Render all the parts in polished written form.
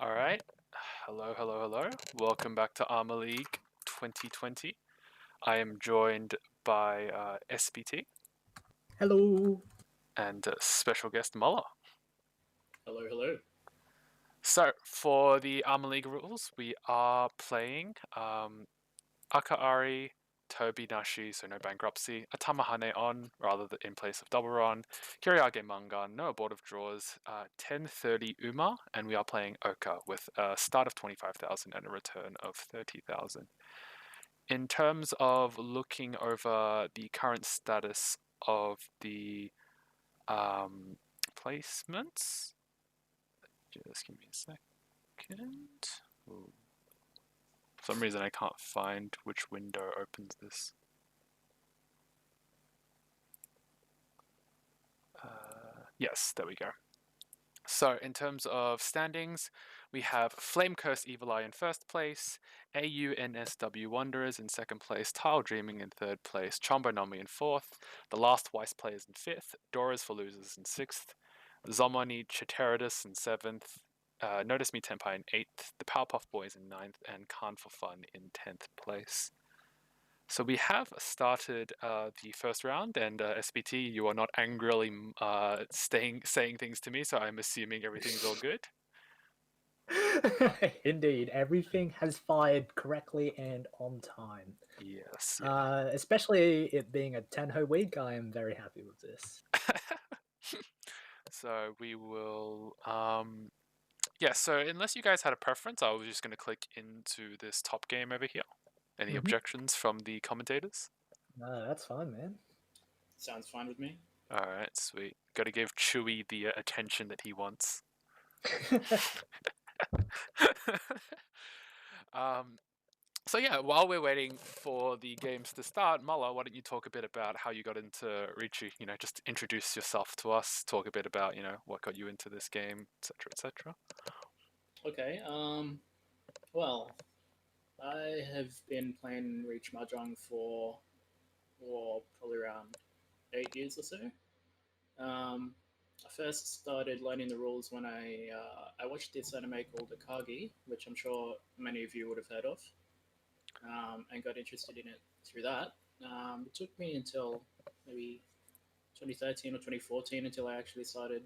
All right. Hello, hello, hello. Welcome back to ARMA League 2020. I am joined by SBT Hello. and special guest Muller. Hello, hello. So, for the ARMA League rules, we are playing Akaari, Toby Nashi, so no bankruptcy, Atamahane on, rather than in place of double run, Kiriage Mangan, no board of draws, 1030 Uma, and we are playing Oka with a start of 25,000 and a return of 30,000. In terms of looking over the current status of the placements, just give me a second. Ooh. For some reason I can't find which window opens this. Yes, there we go. So in terms of standings, we have Flame Curse Evil Eye in first place, AUNSW Wanderers in second place, Tile Dreaming in third place, Chombonomi in fourth, The Last Wise Players in fifth, Doras for Losers in sixth, Zomoni Chiteridus in seventh, Notice Me Tenpai in eighth, the Powerpuff Boys in ninth, and Khan for Fun in 10th place. So we have started the first round, and SBT, you are not angrily saying things to me, so I'm assuming everything's all good. Indeed, everything has fired correctly and on time. Yes. Especially it being a Tenho week, I am very happy with this. So we will. So unless you guys had a preference, I was just going to click into this top game over here. Any objections from the commentators? No, that's fine, man. Sounds fine with me. All right, sweet. Got to give Chewie the attention that he wants. So yeah, while we're waiting for the games to start, Muller, why don't you talk a bit about how you got into Richu? Just introduce yourself to us. Talk a bit about what got you into this game, etc., etc. Okay. Well, I have been playing Reach Mahjong for probably around 8 years or so. I first started learning the rules when I watched this anime called Akagi, which I'm sure many of you would have heard of, and got interested in it through that. It took me until maybe 2013 or 2014 until I actually started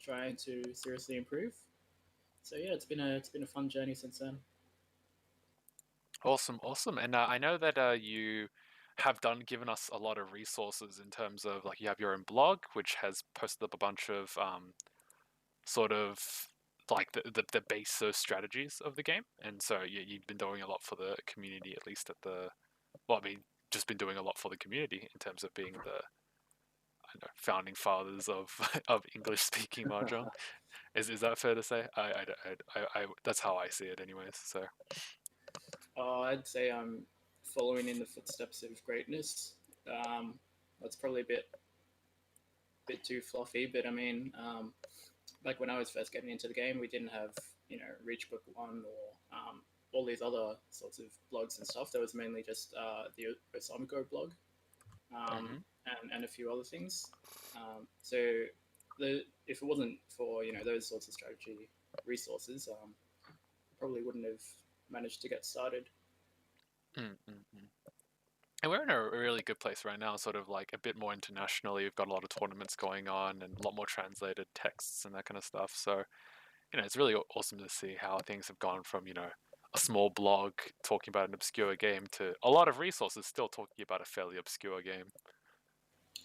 trying to seriously improve. So yeah, it's been a fun journey since then. Awesome. And I know that you have given us a lot of resources in terms of you have your own blog, which has posted up a bunch of sort of the base strategies of the game, and so you've been doing a lot for the community, at least just been doing a lot for the community in terms of being the founding fathers of English speaking mahjong. Is that fair to say? I that's how I see it, anyways. So I'd say I'm following in the footsteps of greatness. That's probably a bit too fluffy, but I mean, like when I was first getting into the game, we didn't have Reach Book One or all these other sorts of blogs and stuff. There was mainly just the Osamiko blog and a few other things. So if it wasn't for those sorts of strategy resources, probably wouldn't have managed to get started. And we're in a really good place right now, sort of a bit more internationally. We've got a lot of tournaments going on and a lot more translated texts and that kind of stuff. So, it's really awesome to see how things have gone from, a small blog talking about an obscure game to a lot of resources still talking about a fairly obscure game.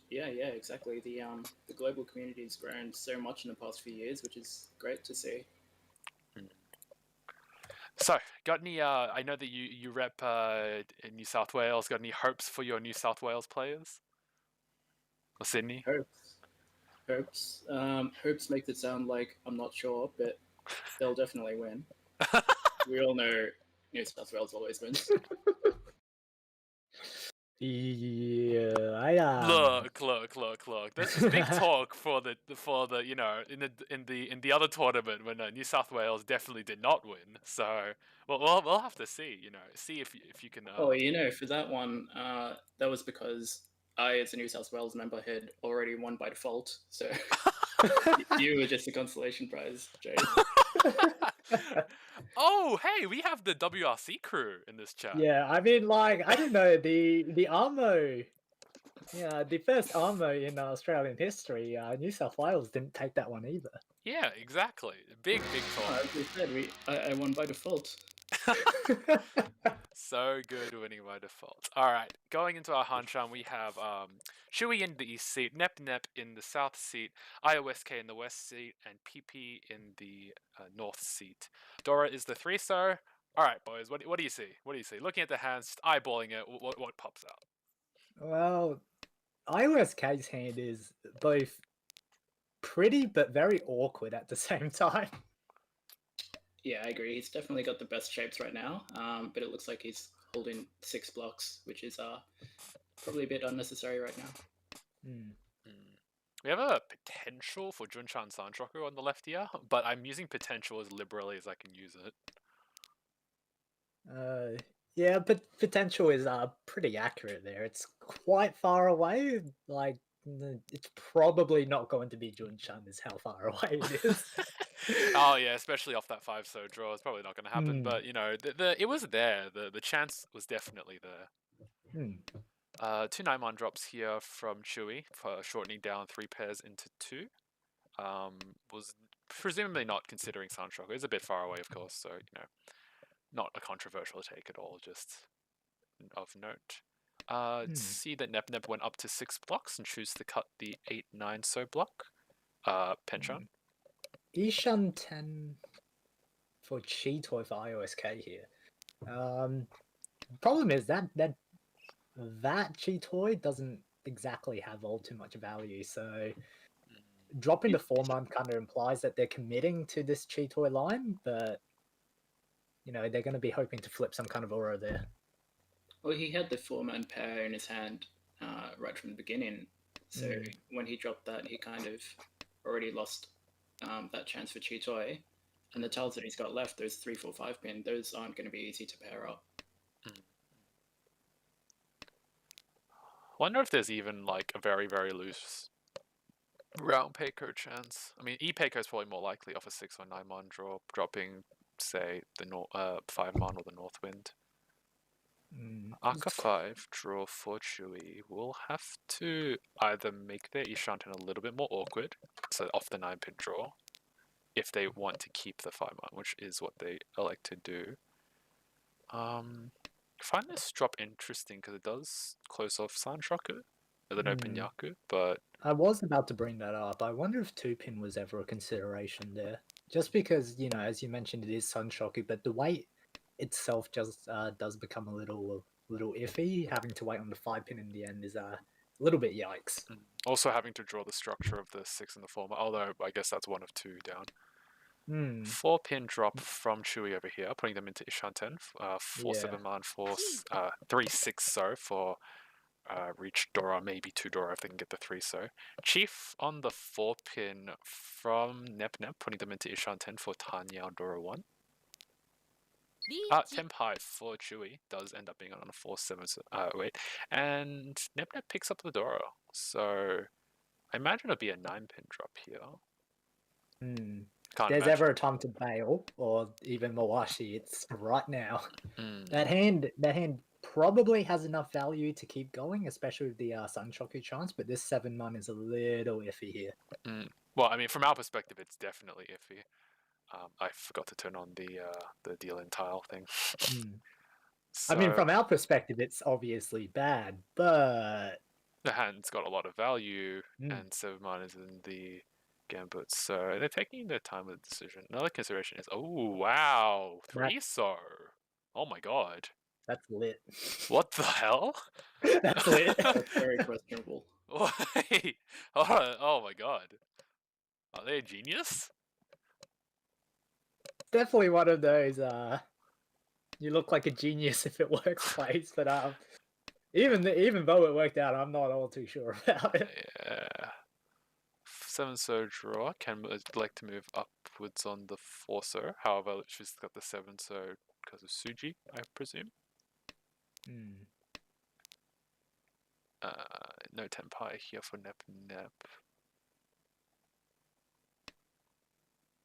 Yeah, exactly. The global community has grown so much in the past few years, which is great to see. So, got any? I know that you rep in New South Wales. Got any hopes for your New South Wales players or Sydney? Hopes makes it sound like I'm not sure, but they'll definitely win. We all know New South Wales always wins. Yeah, Look. There's big talk for the in the other tournament when New South Wales definitely did not win. So we'll have to see. See if you can. For that one, that was because I, as a New South Wales member, had already won by default. So you were just a consolation prize, Jay. Oh, hey, we have the WRC crew in this chat. Yeah, I mean, like, I don't know, the ARMA, yeah, the first ARMA in Australian history, New South Wales didn't take that one either. Yeah, exactly. Big Oh, talk. as we said, I won by default. So good winning by default. Alright, going into our Hanchan, we have Shui in the east seat, Nep Nep in the south seat, IOSK in the west seat, and PP in the north seat. Dora is the 3-star. Alright, boys, what do you see? What do you see? Looking at the hands, just eyeballing it, what pops out? Well, IOSK's hand is both pretty but very awkward at the same time. Yeah, I agree. He's definitely got the best shapes right now, but it looks like he's holding 6 blocks, which is probably a bit unnecessary right now. We have a potential for Junchan Sanchoku on the left here, but I'm using potential as liberally as I can use it. Yeah, but potential is pretty accurate there. It's quite far away. Like, it's probably not going to be Junshan is how far away it is. Oh yeah, especially off that 5-so draw, it's probably not going to happen. Hmm. But you know, it was there. The chance was definitely there. 2 9-mon drops here from Chewy for shortening down 3 pairs into 2. Was presumably not considering Sunshock. It's a bit far away, of course, so you know, not a controversial take at all. Just of note. See that Nep Nep went up to 6 blocks and choose to cut the 8 9-so block. Penchan. Ishan 10 for Chi Toy for IOSK here. Problem is that Chi Toy doesn't exactly have all too much value, so dropping the 4-man kind of implies that they're committing to this Chi Toy line, but you know, they're going to be hoping to flip some kind of aura there. Well, he had the 4-man pair in his hand right from the beginning, so when he dropped that, he kind of already lost that chance for Chitoi. And the tiles that he's got left, those 3, 4, 5 pin, those aren't going to be easy to pair up. Wonder if there's even like a very, very loose round Payco chance. I mean, E-Payco is probably more likely off a 6 or 9-mon draw, dropping, say, the 5-mon or the Northwind. Aka 5 draw for Chewy will have to either make their Ishanten a little bit more awkward, so off the 9-pin draw, if they want to keep the 5-mon, which is what they elect to do. I find this drop interesting because it does close off Sanshoku as an open Yaku, but I was about to bring that up. I wonder if 2-pin was ever a consideration there. Just because, you know, as you mentioned, it is Sunshoku, but the weight itself just does become a little iffy. Having to wait on the 5-pin in the end is a little bit yikes. Also having to draw the structure of the 6 and the 4, although I guess that's 1 of 2 down. 4-pin drop from Chewy over here, putting them into Ishanten. 4-7-man, 3-6-so for reach Dora, maybe 2 Dora if they can get the 3-so. Chief on the 4-pin from Nep Nep, putting them into Ishanten for Tanya on Dora 1. Tempai for Chewy does end up being on a 4-7, wait. And Nep Nep picks up the Dora, so I imagine it'll be a 9-pin drop here. If there's ever a time to bail, or even Mawashi, it's right now. That hand probably has enough value to keep going, especially with the Sunshoku chance, but this 7-man is a little iffy here. Well, I mean, from our perspective, it's definitely iffy. I forgot to turn on the deal in tile thing. So, I mean, from our perspective, it's obviously bad, but the hand's got a lot of value, and 7-man is in the gambit, so they're taking their time with the decision. Another consideration is, oh wow, 3-so. Oh my god. That's lit. What the hell? That's lit. That's very questionable. Wait. Oh my god. Are they a genius? Definitely one of those, you look like a genius if it works plays, but even though it worked out, I'm not all too sure about it. Yeah. 7-so draw can elect to move upwards on the 4-so. However, she's got the 7-so because of Suji, I presume. No Tenpai here for Nep Nep.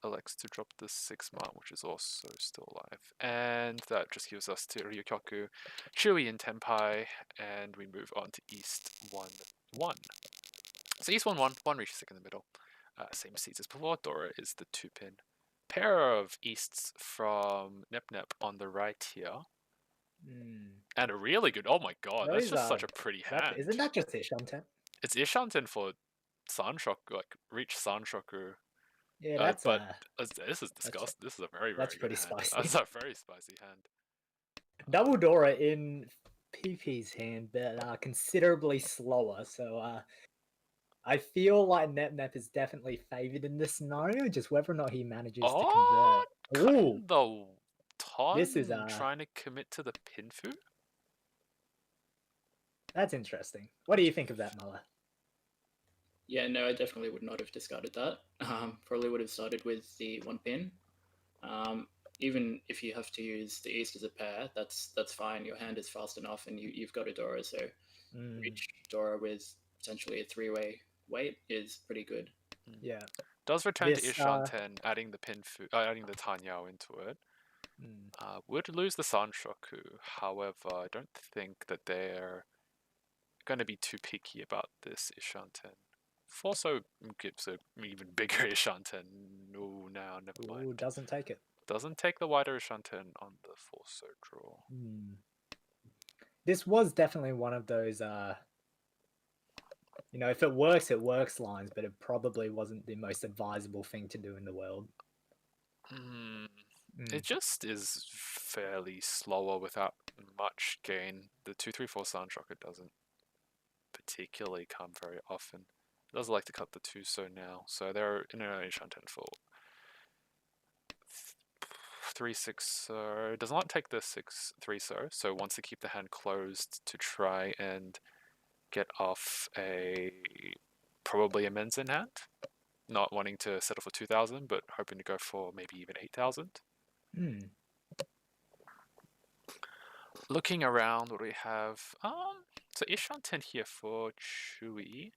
elects to drop the 6-man, which is also still alive. And that just gives us to Ryukyoku, Chui, and Tenpai, and we move on to East 1-1. So East 1-1, one reaches in the middle. Same seeds as before. Dora is the 2-pin. Pair of Easts from Nep Nep on the right here. And a really good, oh my god, that's just such a pretty hand. Isn't that just Ishanten? It's Ishanten for Sanshoku, like reach Sanshoku. Yeah, that's this is disgusting. This is a very, very that's good pretty hand. spicy. That's a very spicy hand. Double Dora in PP's hand, but considerably slower. So I feel like Nep Nep is definitely favored in this scenario. Just whether or not he manages to convert. Ooh, the ton. This is trying to commit to the Pinfu. That's interesting. What do you think of that, Muller? Yeah, no, I definitely would not have discarded that. Probably would have started with the 1-pin. Even if you have to use the East as a pair, that's fine. Your hand is fast enough, and you've got a Dora, so reach Dora with potentially a 3-way wait is pretty good. Yeah. Does return to Ishanten, adding the Pinfu, adding the Tanyao into it. Would lose the Sanshoku. However, I don't think that they're going to be too picky about this Ishanten. Forso gives an even bigger Ishanten. No, now never mind. Ooh, doesn't take it. Doesn't take the wider Ishanten on the Forso draw. This was definitely one of those, if it works lines, but it probably wasn't the most advisable thing to do in the world. It just is fairly slower without much gain. The 2-3-4 Sanshoku doesn't particularly come very often. It does like to cut the 2-so now, so they're in an Ishanten for 3-6-so. It does not take the 6-3-so, so wants to keep the hand closed to try and get off probably a Menzen hand. Not wanting to settle for 2,000, but hoping to go for maybe even 8,000. Looking around, what do we have? So Ishanten here for Chui.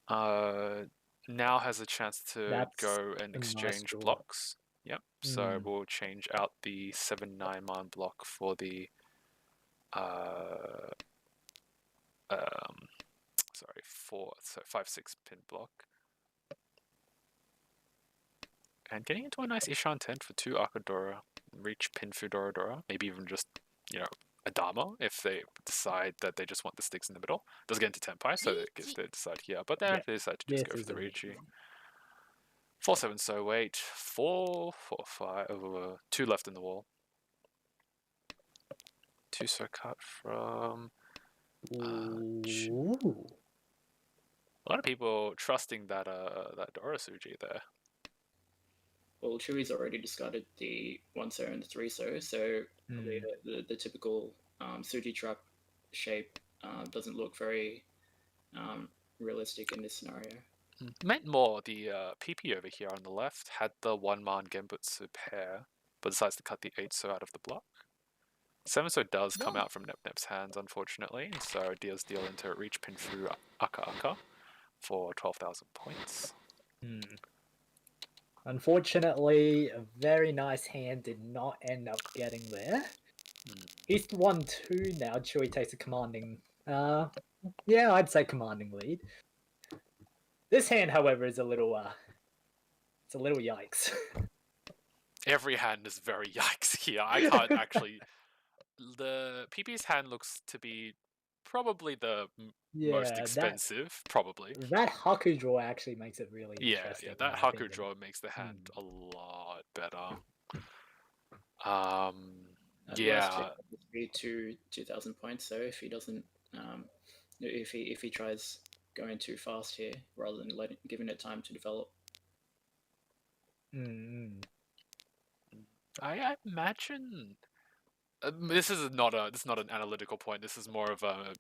Now has a chance to go and exchange blocks. Yep. So we'll change out the 7-9-man block for the 5-6-pin block. And getting into a nice Ishanten for 2 Akadora, reach Pinfu Dora, maybe even just, a Dharma if they decide that they just want the sticks in the middle. Does get into Tenpai, so they decide here, but then they decide to just go for the Riichi. 4-7, so wait. 4-4-5, 2 left in the wall. 2-so cut from... a lot of people trusting that Dora Suji there. Well, Chewy's already discarded the 1-so and the 3-so, so the typical Suji trap shape doesn't look very realistic in this scenario. Meant more, the PP over here on the left had the 1-man Genbutsu pair, but decides to cut the 8-so out of the block. 7-so does come out from Nep Nep's hands, unfortunately, and so deals deal into reach Pinfu Aka for 12,000 points. Unfortunately, a very nice hand did not end up getting there. East 1-2 now. Chui takes a commanding, I'd say commanding lead. This hand, however, is a little, it's a little yikes. Every hand is very yikes here. I can't actually... The PP's hand looks to be probably the most expensive, probably. That Haku draw actually makes it really interesting. Yeah, that Haku draw makes the hand a lot better. Be to 2,000 points. So if he doesn't, if he tries going too fast here rather than giving it time to develop. I imagine. This is not an analytical point. This is more of a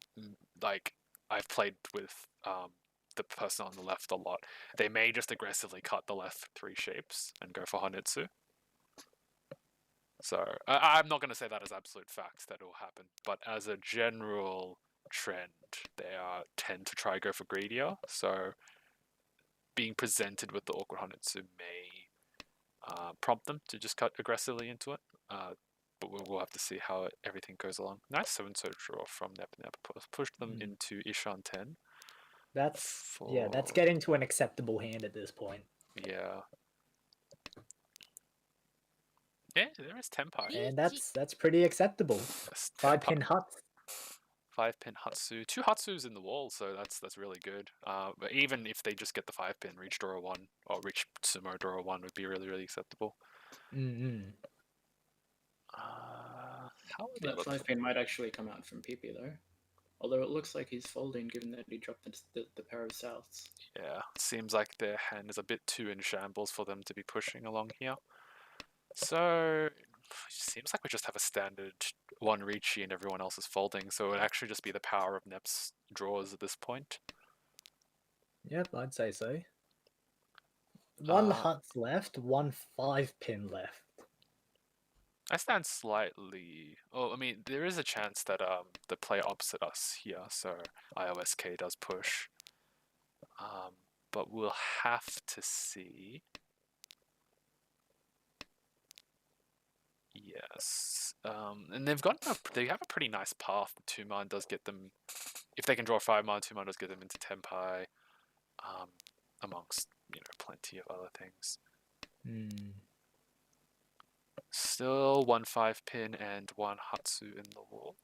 I've played with the person on the left a lot. They may just aggressively cut the left 3 shapes and go for Hanetsu. So I'm not going to say that as absolute fact that it will happen, but as a general trend, they tend to try go for greedier. So being presented with the awkward Hanetsu may prompt them to just cut aggressively into it. But we'll have to see how everything goes along. Nice 7-so draw from Nep. Pushed them into Ishan 10. That's that's getting to an acceptable hand at this point. Yeah. Yeah, there is Tenpai. And that's pretty acceptable. 5-pin Huts. 5-pin Hatsu. 2 Hatsus in the wall, so that's really good. But even if they just get the 5-pin, reach draw 1, or reach sumo draw 1 would be really, really acceptable. How would that 5-pin might actually come out from PP though. Although it looks like he's folding given that he dropped the pair of souths. Yeah, seems like their hand is a bit too in shambles for them to be pushing along here. So, seems like we just have a standard 1 Ricci and everyone else is folding, so it would actually just be the power of Nep's draws at this point. Yep, I'd say so. 1 Huts left, 1 5-pin left. I stand slightly... Oh, I mean, there is a chance that the play opposite us here, so IOSK does push. But we'll have to see. Yes. And they have a pretty nice path. 2-man does get them... If they can draw 5-man, 2-man does get them into Tenpai. Amongst, plenty of other things. Still 1 5-pin and 1 Hatsu in the wall.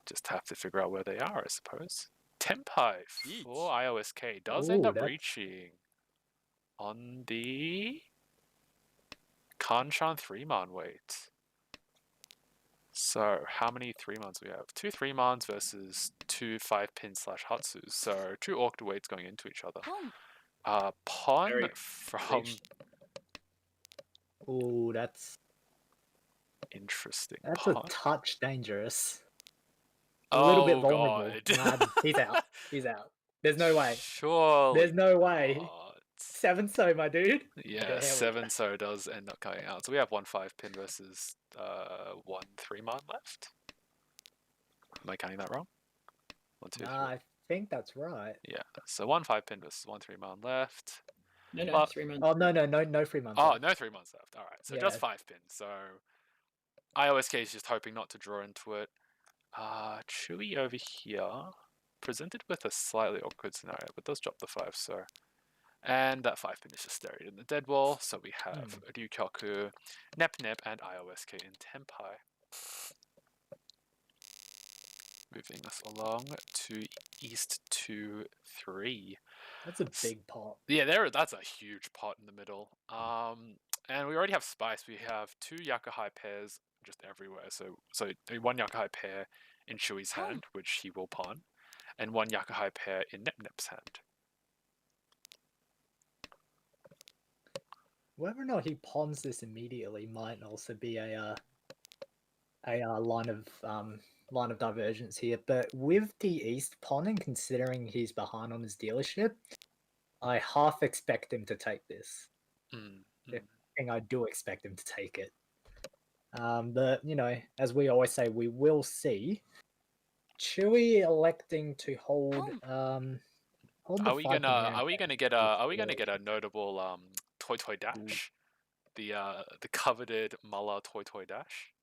Just have to figure out where they are, I suppose. Tenpai for IOSK does end up reaching on the Kanchan 3-man weight. So, how many 3-mans we have? 2 3-mans versus 2 5-pin / Hatsus. So, 2 Orc weights going into each other. Pawn from... Oh, that's interesting. That's pawn. a touch dangerous. A little bit vulnerable. God. Nah, he's out. He's out. There's no way. Surely. There's no way. Not. 7-so, my dude. Yeah, Okay, 7-so does end up coming out. So we have 1 5-pin versus 1 3-man left. Am I counting that wrong? 1, 2, 3. I think that's right. Yeah, so 1 5-pin versus 1 3-man left. No, 3 months. Oh, no 3 months. Oh, no 3 months left. All right, so just 5-pin. So IOSK is just hoping not to draw into it. Chewy over here, presented with a slightly awkward scenario, but does drop the 5, so... And that 5-pin is just buried in the dead wall, so we have Ryukyoku, Nep, and IOSK in Tenpai. Moving us along to East 2-3. That's a big pot. Yeah, that's a huge pot in the middle. And we already have spice. We have 2 Yakuhai pairs just everywhere. So 1 Yakuhai pair in Chewy's hand, which he will pawn, and 1 Yakuhai pair in Nep's hand. Whether or not he pawns this immediately might also be a line of divergence here. But with the East pawning, considering he's behind on his dealership, I half expect him to take this. I do expect him to take it. But as we always say, we will see. Chewy electing to hold. Are we gonna get a notable Toy dash? The coveted Muller Toy dash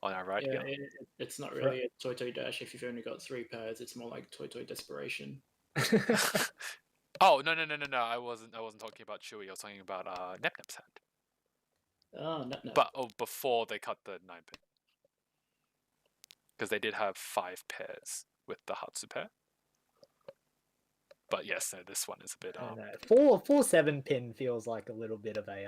on our right here. It's not really a Toy dash if you've only got 3 pairs. It's more like Toy desperation. Oh no! I wasn't talking about Chewy. I was talking about Nep's hand. Oh, Nep. But before they cut the 9-pin, because they did have 5 pairs with the Hatsu pair. But yes, no, this one is a bit. 4 7-pin feels like a little bit of a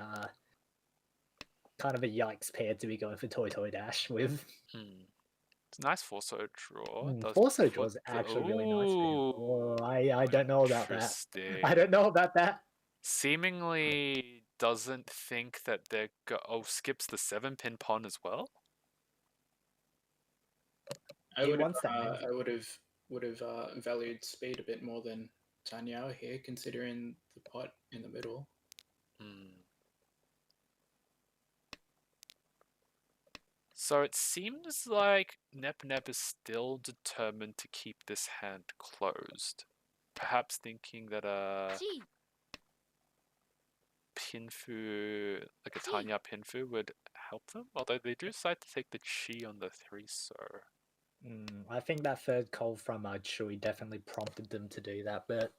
kind of a yikes pair to be going for Toy dash with. It's a nice 4-so draw. 4-so draw is actually really nice. Oh, I don't know about that. I don't know about that. Seemingly doesn't think that they're skips the 7-pin pawn as well. I would have valued speed a bit more than Tanyao here, considering the pot in the middle. So it seems like Nep is still determined to keep this hand closed. Perhaps thinking that Pinfu, like a Tanya Pinfu, would help them. Although they do decide to take the Chi on the 3, so. I think that third call from Chewy definitely prompted them to do that, but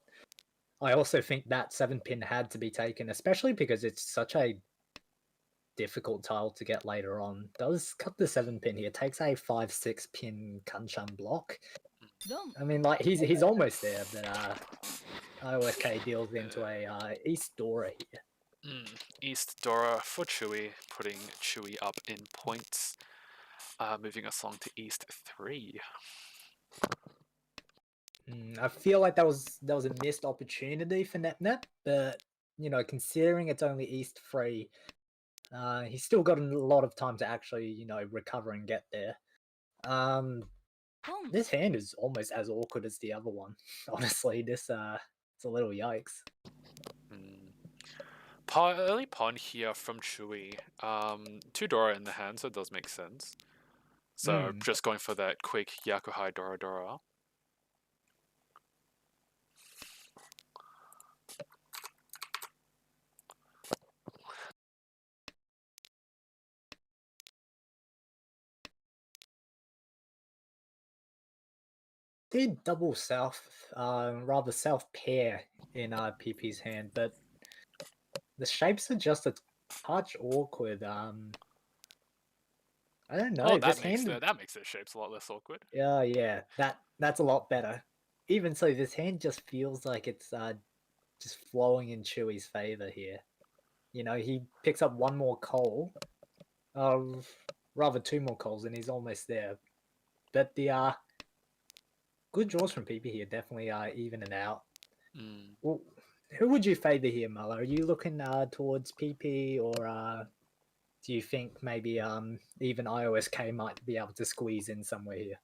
I also think that 7-pin had to be taken, especially because it's such a difficult tile to get later on. Does cut the 7-pin here, takes a 5-6-pin Kanchan block. I mean, like, he's almost there, but IOSK deals into a East Dora here. East Dora for Chewy, putting Chewy up in points. Moving us along to East 3. I feel like that was a missed opportunity for NetNet, but you know, considering it's only East 3, he's still got a lot of time to actually, you know, recover and get there. This hand is almost as awkward as the other one. Honestly, this it's a little yikes. Early pawn here from Chewy. 2 Dora in the hand, so it does make sense. So just going for that quick Yakuhai Dora Dora. Did double south, rather south pair in PP's hand, but the shapes are just a touch awkward. I don't know. Oh, this that makes hand, the shapes a lot less awkward. yeah, that's a lot better. Even so, this hand just feels like it's just flowing in Chewy's favor here. You know, he picks up one more coal, rather 2 more coals, and he's almost there. But the good draws from PP here definitely even it out. Well, who would you favor here, Muller? Are you looking towards PP, or do you think maybe even IOSK might be able to squeeze in somewhere here?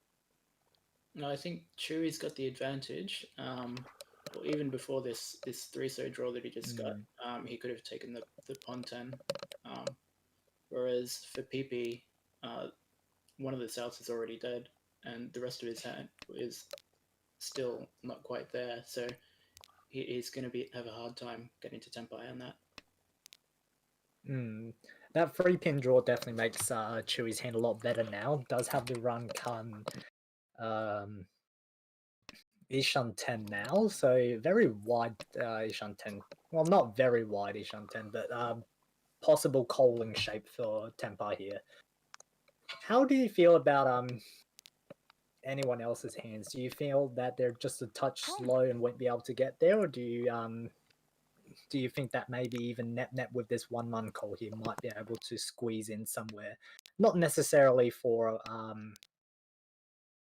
No, I think Chewy's got the advantage. Well, even before this 3-so draw that he just got, he could have taken the pawn 10. Whereas for PP, one of the souths is already dead, and the rest of his hand is still not quite there. So he's going to have a hard time getting to Tempai on that. That 3-pin draw definitely makes Chewy's hand a lot better now. Does have the run Kun Ishan 10 now, so very wide Ishan 10. Well, not very wide Ishan 10, but possible coaling shape for Tempai here. How do you feel about anyone else's hands? Do you feel that they're just a touch slow and won't be able to get there, or do you think that maybe even NetNet with this 1-man call here might be able to squeeze in somewhere? Not necessarily for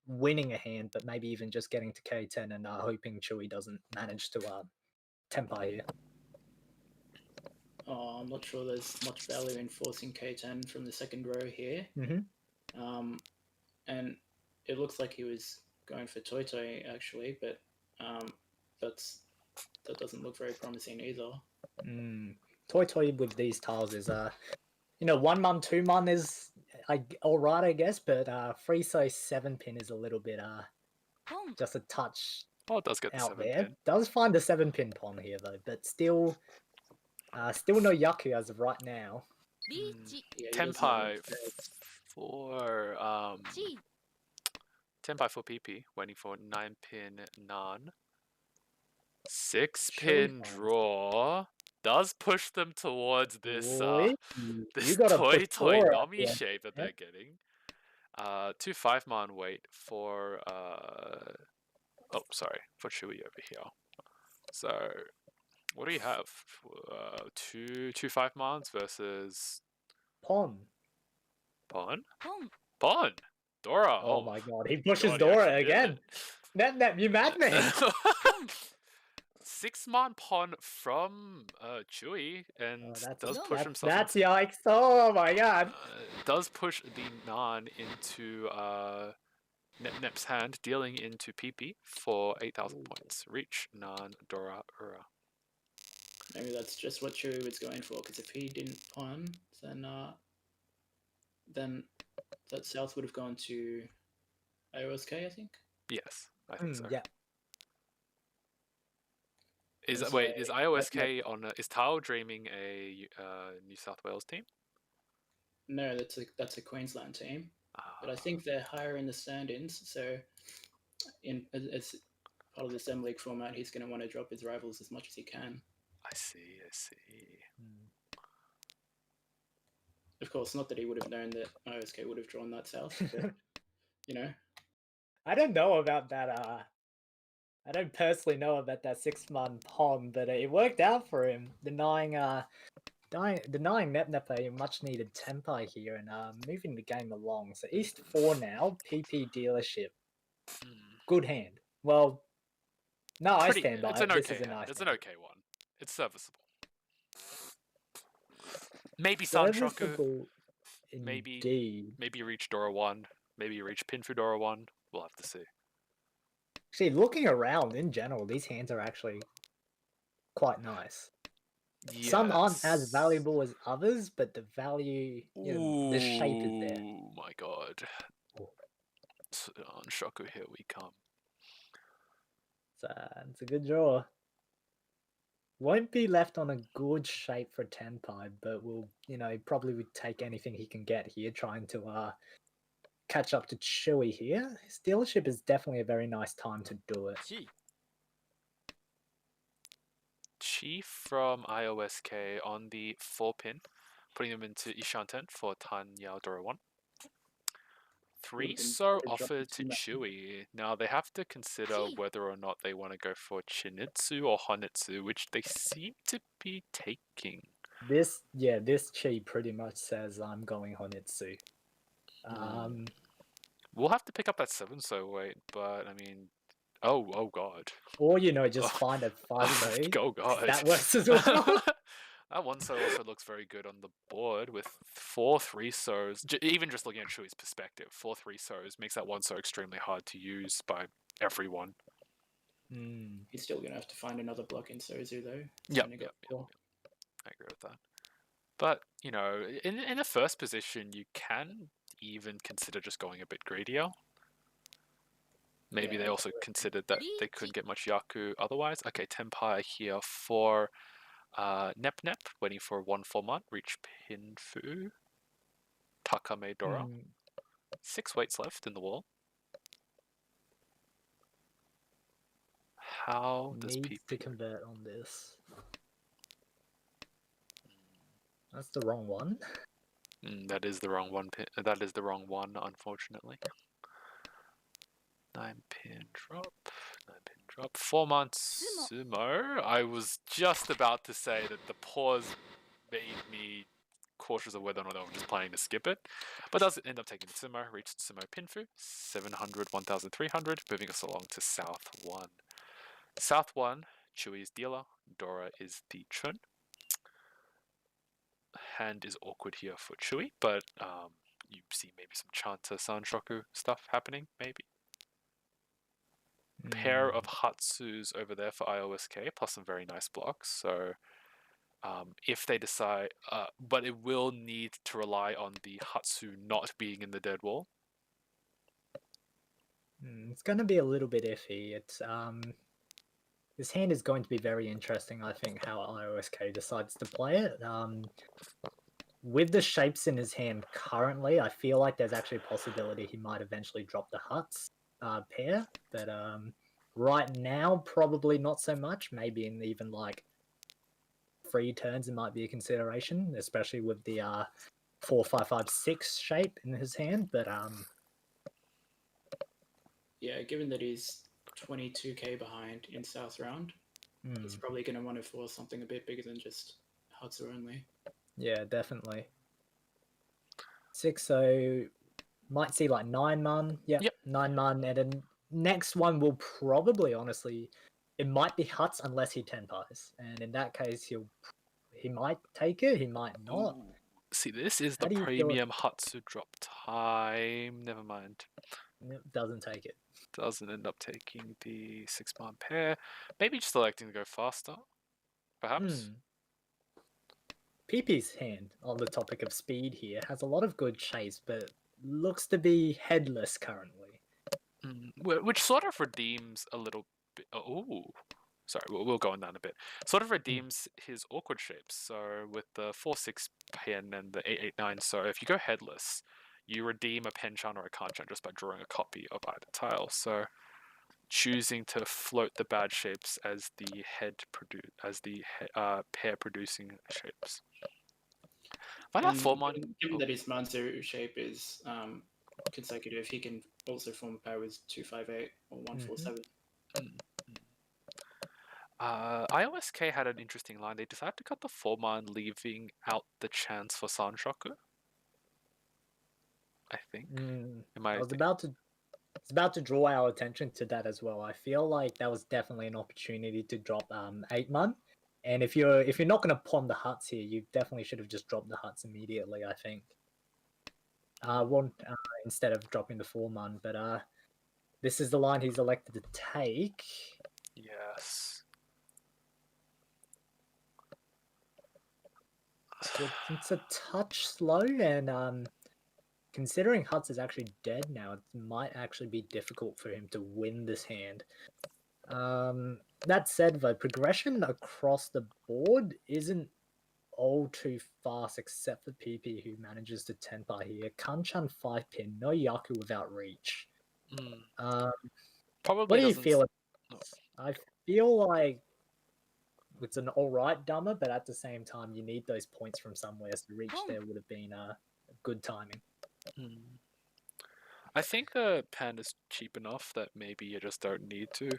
winning a hand, but maybe even just getting to K10 and hoping Chewy doesn't manage to Tempai here. Oh, I'm not sure there's much value in forcing K10 from the second row here. And it looks like he was going for Toy Toy actually, but that doesn't look very promising either. Toy Toy with these tiles is you know, 1-man, 2-man is alright, I guess, but 3-so 7-pin is a little bit just a touch. Oh, it does get the out 7-pin. there. Does find the 7-pin pawn here though, but still no Yaku as of right now. Tempai for Tempai for PP, waiting for 9-pin Nan. 6-pin draw does push them towards this this toy Nami shape that they're getting. 2 5-man wait for for Chewy over here. So what do you have? 2 5-mans versus Pawn. Dora. Oh my god, he pushes Dora again. Net, you madman. 6-man pawn from Chewy, and does push himself. That's yikes! Oh my god. Does push the Nan into Nep's hand, dealing into PP for 8,000 points. Reach Nan Dora Ura. Maybe that's just what Chewy was going for, because if he didn't pawn, then that south would have gone to AOSK, I think. Yes, I think so. Yeah. Is It's wait, is a IOSK on? Is Tile Dreaming a New South Wales team? no, that's a Queensland team, but I Ah, think they're higher in the standings. So, as part of the Sem League format, he's going to want to drop his rivals as much as he can. I see. I see. Of course, not that he would have known that IOSK would have drawn that south, but you know, I don't know about that. I don't personally know about that 6-man pond, but it worked out for him, denying Nep a much needed tempo here and moving the game along. So East 4 now, PP dealership. Good hand. Well, no, I stand by It's it. an This okay is a hand. nice It's hand. an okay one. It's serviceable. Maybe Sanshoku. Serviceable Maybe indeed. maybe reach Dora 1. Maybe reach Pinfu Dora 1. We'll have to see. Actually, looking around in general, these hands are actually quite nice. Some aren't as Yes. valuable as others, but the value, the shape is there. Oh my god. Oh. On Shoku, here we come. So it's a good draw. Won't be left on a good shape for Tenpai, but will, probably would take anything he can get here, trying to catch up to Chewy here. His dealership is definitely a very nice time to do it. Chi from IOSK on the 4-pin, putting them into Ishanten for Tan Yao Dora 1. 3 so offered to Chewy. Now they have to consider whether or not they want to go for Chinitsu or Honitsu, which they seem to be taking. This Chi pretty much says I'm going Honitsu. We'll have to pick up that 7 so wait, but I mean, oh god. Or just find a 5 so. Oh god. That works as well. That 1 so also looks very good on the board with 4 3-sos. Even just looking at Chewy's perspective, 4 3-sos makes that 1 so extremely hard to use by everyone. He's still going to have to find another block in Sozu though. Yep. I agree with that. But, in a first position, you can even consider just going a bit greedier. Maybe they also considered that they couldn't get much Yaku otherwise. Okay, Tenpai here for Nep, waiting for 1 month, reach Pinfu. Takame Dora. 6 weights left in the wall. How does Needs PP to convert on this? That's the wrong one. That is the wrong one. That is the wrong one, unfortunately. 9-pin drop. 9-pin drop. 4 months sumo. I was just about to say that the pause made me cautious of whether or not they were just planning to skip it. But does end up taking sumo. Reached sumo Pinfu. 700, 1,300. Moving us along to South 1. South 1, Chewy is dealer. Dora is the chun. Hand is awkward here for Chewy, but you see maybe some Chanta Sanshoku stuff happening, maybe. Pair of Hatsus over there for IOSK, plus some very nice blocks. So if they decide, but it will need to rely on the Hatsu not being in the dead wall. It's going to be a little bit iffy. It's this hand is going to be very interesting, I think, how IOSK decides to play it. With the shapes in his hand currently, I feel like there's actually a possibility he might eventually drop the Huts pair, but right now, probably not so much. Maybe in even like 3 turns, it might be a consideration, especially with the 4-5-5-6 shape in his hand, but yeah, given that he's 22k behind in South Round, he's probably going to want to force something a bit bigger than just Hutsu only. Yeah, definitely. 6, so might see like 9-man. Yep. 9-man, and then next one will probably, honestly, it might be Huts unless he Tenpais, and in that case, he might take it, he might not. Ooh. See, this is the premium Hutsu drop time. Never mind. It doesn't take it. Doesn't end up taking the 6-man pair. Maybe just electing to go faster, perhaps. PP's hand, on the topic of speed here, has a lot of good chase, but looks to be headless currently. Which sort of redeems a little bit. Oh, sorry, we'll go on that in a bit. Sort of redeems his awkward shapes. So with the 4-6 pen and the 8-8-9, so if you go headless, you redeem a Penchan or a Kanchan just by drawing a copy of either tile. So choosing to float the bad shapes as the pair producing shapes. Why not form on? Given that his Manzu shape is consecutive, he can also form a pair with 2-5-8 or 1-4-7. IOSK had an interesting line. They decided to cut the 4-man, leaving out the chance for Sanshoku. I think. I was about to draw our attention to that as well. I feel like that was definitely an opportunity to drop 8-man. And if you're not going to pawn the huts here, you definitely should have just dropped the huts immediately, I think. Instead of dropping the 4-man. But this is the line he's elected to take. Yes. It's a touch slow, and considering Huts is actually dead now, it might actually be difficult for him to win this hand. That said, though, progression across the board isn't all too fast, except for PP, who manages to Tenpai here. Kanchan 5-pin, no Yaku without reach. Probably what do you feel? I feel like it's an alright dumber, but at the same time, you need those points from somewhere, so reach there would have been good timing. I think the pen is cheap enough that maybe you just don't need to.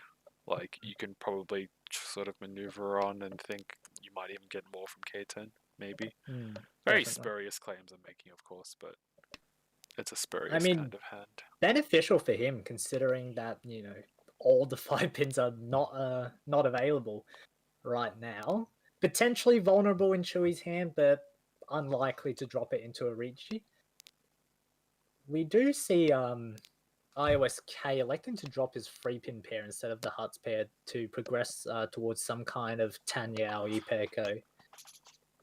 Like, you can probably sort of maneuver on and think you might even get more from K10, maybe. Very spurious claims I'm making, of course, but it's a spurious kind of hand. Beneficial for him, considering that, all the 5 pins are not available right now. Potentially vulnerable in Chewy's hand, but unlikely to drop it into a Ricci. We do see IOSK electing to drop his 3-pin pair instead of the Huts pair to progress towards some kind of Tanya or Ipeko.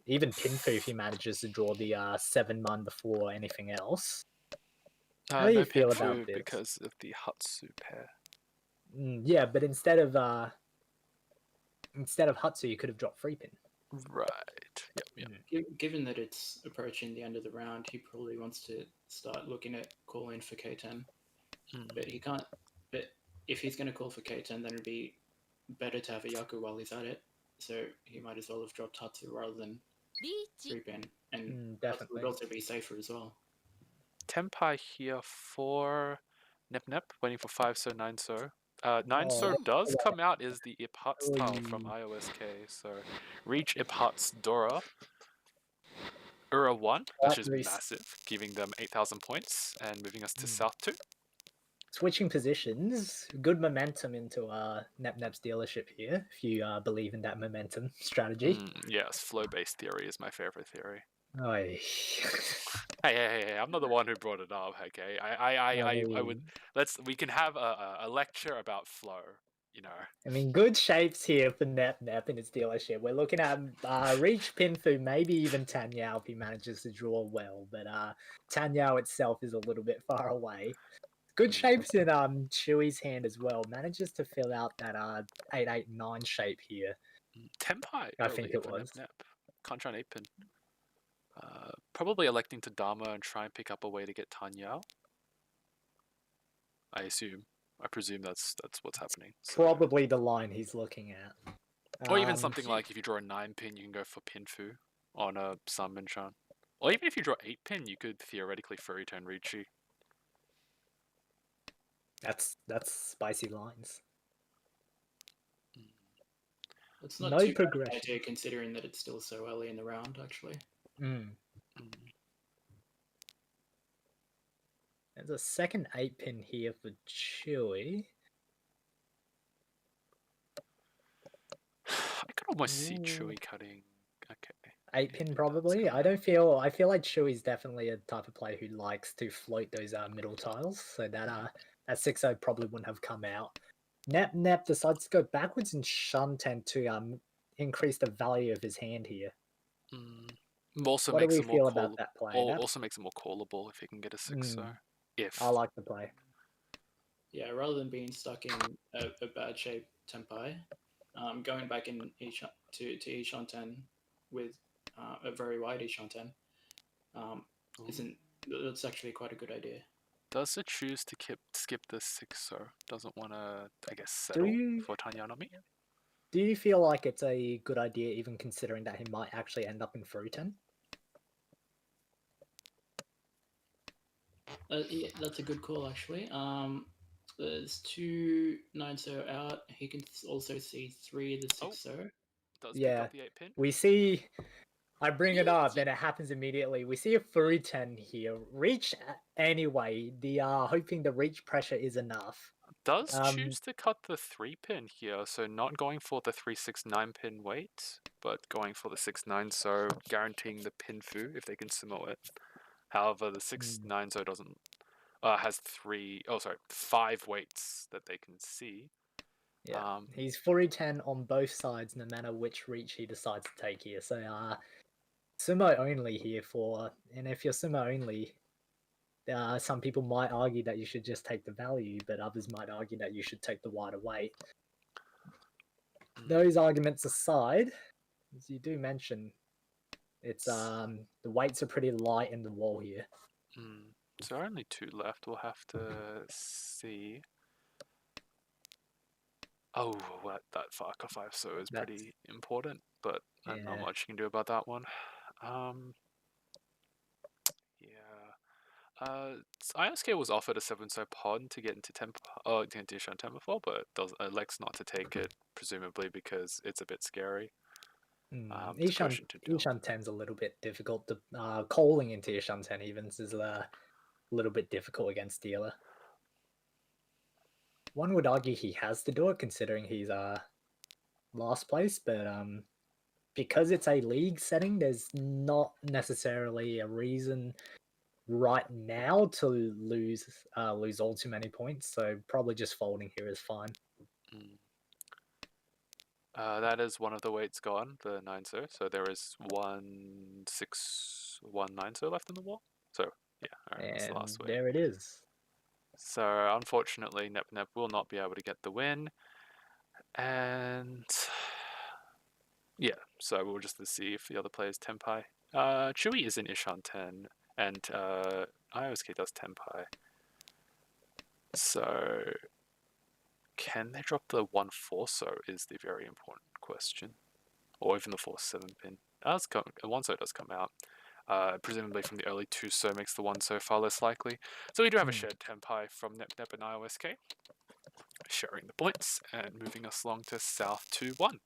Even Pinfu if he manages to draw the 7-man before anything else. How do you feel about this? Because of the Hutsu pair. Yeah, but instead of Hutsu, you could have dropped 3-pin. Right. Yep. Given that it's approaching the end of the round, he probably wants to start looking at calling for K10. But he can't. But if he's going to call for K10, then it'd be better to have a Yaku while he's at it. So he might as well have dropped Hatsu rather than 3-pin. And Hatsu would also be safer as well. Tenpai here for Nep, waiting for 5-so, 9-so. 9-so does come out as the Ip Huts tile from IOSK. So reach Ip Huts Dora. Ura 1, which is massive, giving them 8,000 points and moving us to South 2. Switching positions, good momentum into Nep's dealership here, if you believe in that momentum strategy. Yes, flow-based theory is my favorite theory. Oy. Hey, I'm not the one who brought it up, okay? I would, we can have a lecture about flow, I mean, good shapes here for Nep in his dealership. We're looking at Reach, Pinfu, maybe even Tanyao if he manages to draw well, but Tanyao itself is a little bit far away. Good shapes in Chewy's hand as well. Manages to fill out that 8-8-9 shape here. Tenpai, I think it was. Nep. Contran 8-pin. Probably electing to Dharma and try and pick up a way to get Tanyao. I presume that's what's happening. So. Probably the line he's looking at. Or even something like if you draw a 9-pin, you can go for Pinfu on a Sanminchan. Or even if you draw 8-pin, you could theoretically furry turn Ricci. That's spicy lines. It's not too progression bad idea considering that it's still so early in the round, actually. There's a second 8-pin here for Chewy. I could almost see Chewy cutting. Okay. 8-pin probably. I feel like Chewy's definitely a type of player who likes to float those middle tiles. So that 6-0 probably wouldn't have come out. Nep decides to go backwards and Shunten to increase the value of his hand here. Also what makes do we feel more about that play? Also makes it more callable if he can get a 6-0. I like the play. Yeah, rather than being stuck in a bad shape Tenpai, going back in to Ishan 10 with a very wide Ishan 10 isn't. That's actually quite a good idea. Does it choose to skip the 6-0? Doesn't want to, I guess, Do settle you for Tanyanomi? do you feel like it's a good idea, even considering that he might actually end up in Fruiten? Yeah, that's a good call actually. There's 2 9-0 out. He can also see 3 of the 6-0. Does pick Yeah, up the 8-pin? we see. I bring it up, Yeah. and it happens immediately. We see a Fruiten here. Reach anyway. The hoping the reach pressure is enough. Does choose to cut the 3-pin here, so not going for the 3-6-9-pin weight, but going for the 6-9, so guaranteeing the pin fu if they can sumo it. However, the 6-9 so doesn't has 5 weights that they can see. Yeah, he's 40-10 on both sides, no matter which reach he decides to take here. So, sumo only here and if you're sumo only, some people might argue that you should just take the value, but others might argue that you should take the wider weight. Those arguments aside, as you do mention, it's the weights are pretty light in the wall here. So only 2 left. We'll have to see. Oh, that Farka 5 so is pretty important, but not much you can do about that one. ISK was offered a 7 so pod to get into Ishan 10 before, but elects not to take it, presumably because it's a bit scary. Ishan 10's a little bit difficult. Calling into Ishan 10 evens is a little bit difficult against dealer. One would argue he has to do it, considering he's last place, but because it's a league setting, there's not necessarily a reason right now to lose all too many points. So probably just folding here is fine. That is one of the weights gone, the 9-0. So there is 1-6-1-9-0 left in the wall. So yeah, alright, that's the last weight. There it is. So unfortunately, Nep will not be able to get the win. And yeah, so we'll just see if the other players Tenpai. Chewy is in Ishan 10, and IOSK does Tenpai. So can they drop the 1-4 so is the very important question. Or even the 4-7 pin. A 1 so does come out. Presumably from the early 2 so makes the 1 so far less likely. So we do have a shared Tenpai from Nep and IOSK. Sharing the points and moving us along to South 2-1.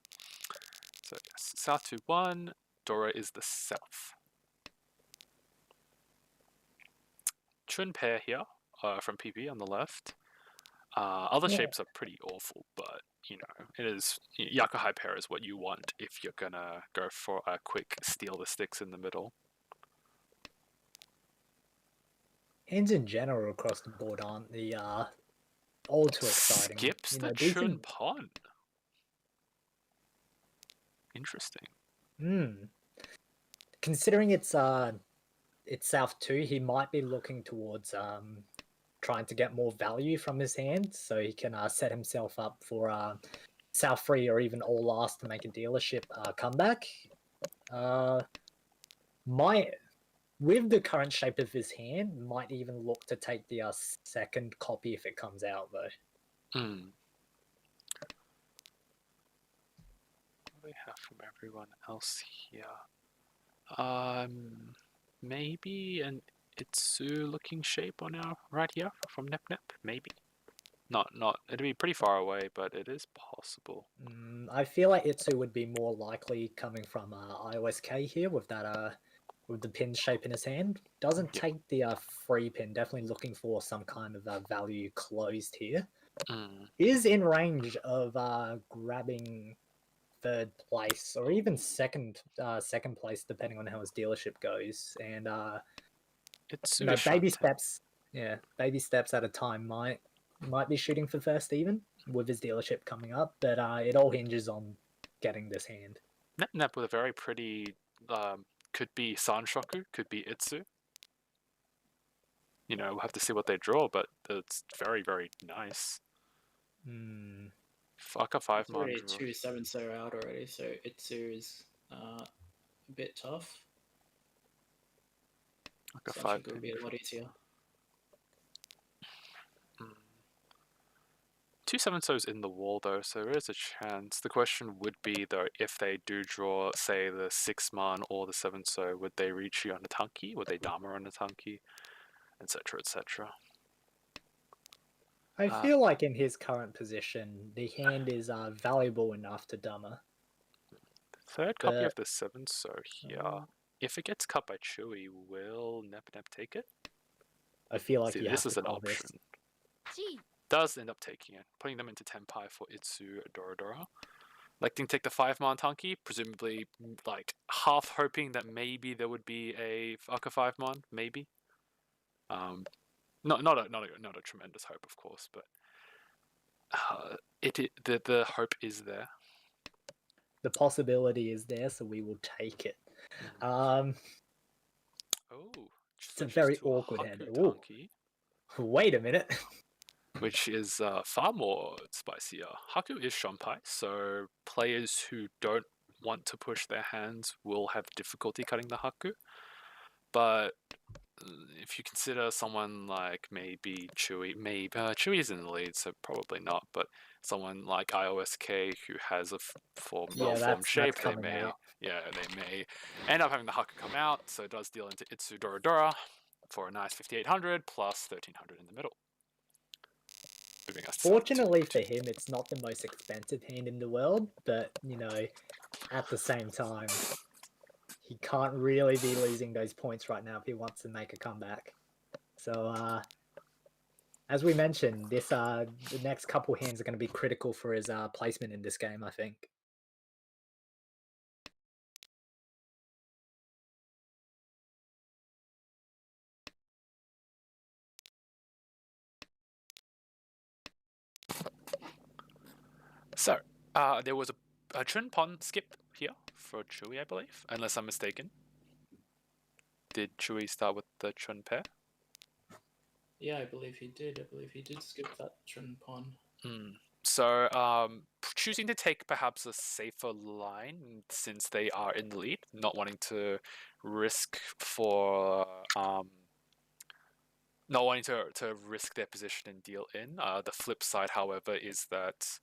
So yes, South 2-1, Dora is the South. Chun pair here from PP on the left. Other shapes are pretty awful, but you know, it is Yaka high pair is what you want if you're gonna go for a quick steal the sticks in the middle. Hands in general across the board aren't the all too exciting. Skips the Chun Pon. Interesting. Considering it's South 2, he might be looking towards trying to get more value from his hand, so he can set himself up for South 3 or even all last to make a dealership comeback. With the current shape of his hand, might even look to take the second copy if it comes out, though. What do we have from everyone else here? Maybe an Itsu looking shape on our right here from Nep, maybe. Not it'd be pretty far away, but it is possible. I feel like Itsu would be more likely coming from IOSK here with that with the pin shape in his hand. Doesn't take the free pin, definitely looking for some kind of value closed here. Is in range of grabbing third place or even second place, depending on how his dealership goes. And baby steps at a time might be shooting for first even with his dealership coming up, but it all hinges on getting this hand. Nep with a very pretty could be Sanshoku, could be Itsu. You know, we'll have to see what they draw, but it's very, very nice. Fuck a 5 It's man already draw. 2 7 so out already, so Itsu is a bit tough. Like a 5 Sunshine would pin. be a lot easier. 2 7-sos in the wall though, so there is a chance. The question would be though, if they do draw, say, the 6-man or the 7-so, would they reach you on the Tanki? Would they Dharma on the Tanki? Etc. etc. I feel like in his current position, the hand is valuable enough to Dummer. Third copy But- of the 7-so here. If it gets cut by Chewy, will Nep take it? I feel like See, you this have is to an call option. this. Does end up taking it, putting them into Tenpai for Itsu Dorodora. Electing to take the 5-man Tanki, presumably like half hoping that maybe there would be a Aka 5-man, maybe. Not a tremendous hope, of course, but the hope is there. The possibility is there, so we will take it. Oh, It's a very awkward hand. Ooh. Wait a minute. Which is far more spicier. Haku is Shonpai, so players who don't want to push their hands will have difficulty cutting the Haku. But if you consider someone like maybe Chewy, Chewy is in the lead, so probably not, but someone like IOSK who has a well-formed shape, they may end up having the Haku come out, so it does deal into Itsu Dorodora for a nice 5800 plus 1300 in the middle. Fortunately for him, it's not the most expensive hand in the world, but, you know, at the same time, he can't really be losing those points right now if he wants to make a comeback. So, as we mentioned, the next couple hands are going to be critical for his placement in this game, I think. So, there was a Chun Pon skip here for Chewy, I believe, unless I'm mistaken. Did Chewy start with the Chun pair? Yeah, I believe he did. Skip that Chun Pon. So, choosing to take perhaps a safer line since they are in the lead, not wanting to risk for not wanting to risk their position and deal in. The flip side, however, is that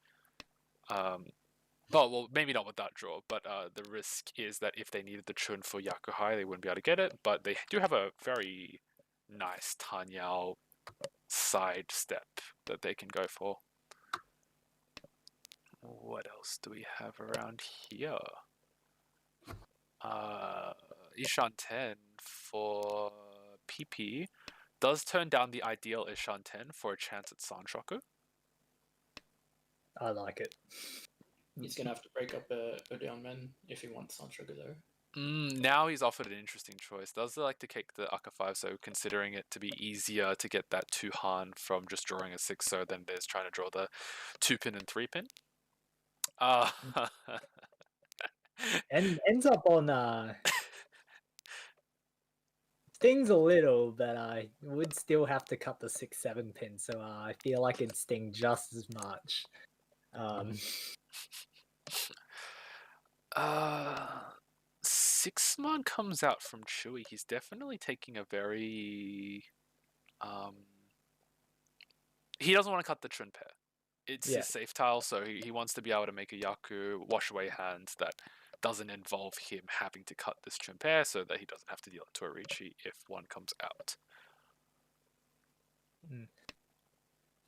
well, maybe not with that draw, but the risk is that if they needed the Chun for Yakuhai, they wouldn't be able to get it. But they do have a very nice Tanyao side step that they can go for. What else do we have around here? Ishan 10 for PP does turn down the ideal Ishan 10 for a chance at Sanshoku. I like it. He's going to have to break up a down man if he wants Sanshoku though. Now he's offered an interesting choice. Does they like to kick the Aka 5, so considering it to be easier to get that 2 Han from just drawing a 6 so than there's trying to draw the 2-pin and 3-pin? And ends up on stings a little, but I would still have to cut the 6-7 pin, so I feel like it'd sting just as much. 6-man comes out from Chewy. He's definitely taking a very he doesn't want to cut the Chun pair. It's his safe tile, so he wants to be able to make a Yaku wash away hand that doesn't involve him having to cut this Chun pair, so that he doesn't have to deal it to a Richi if one comes out.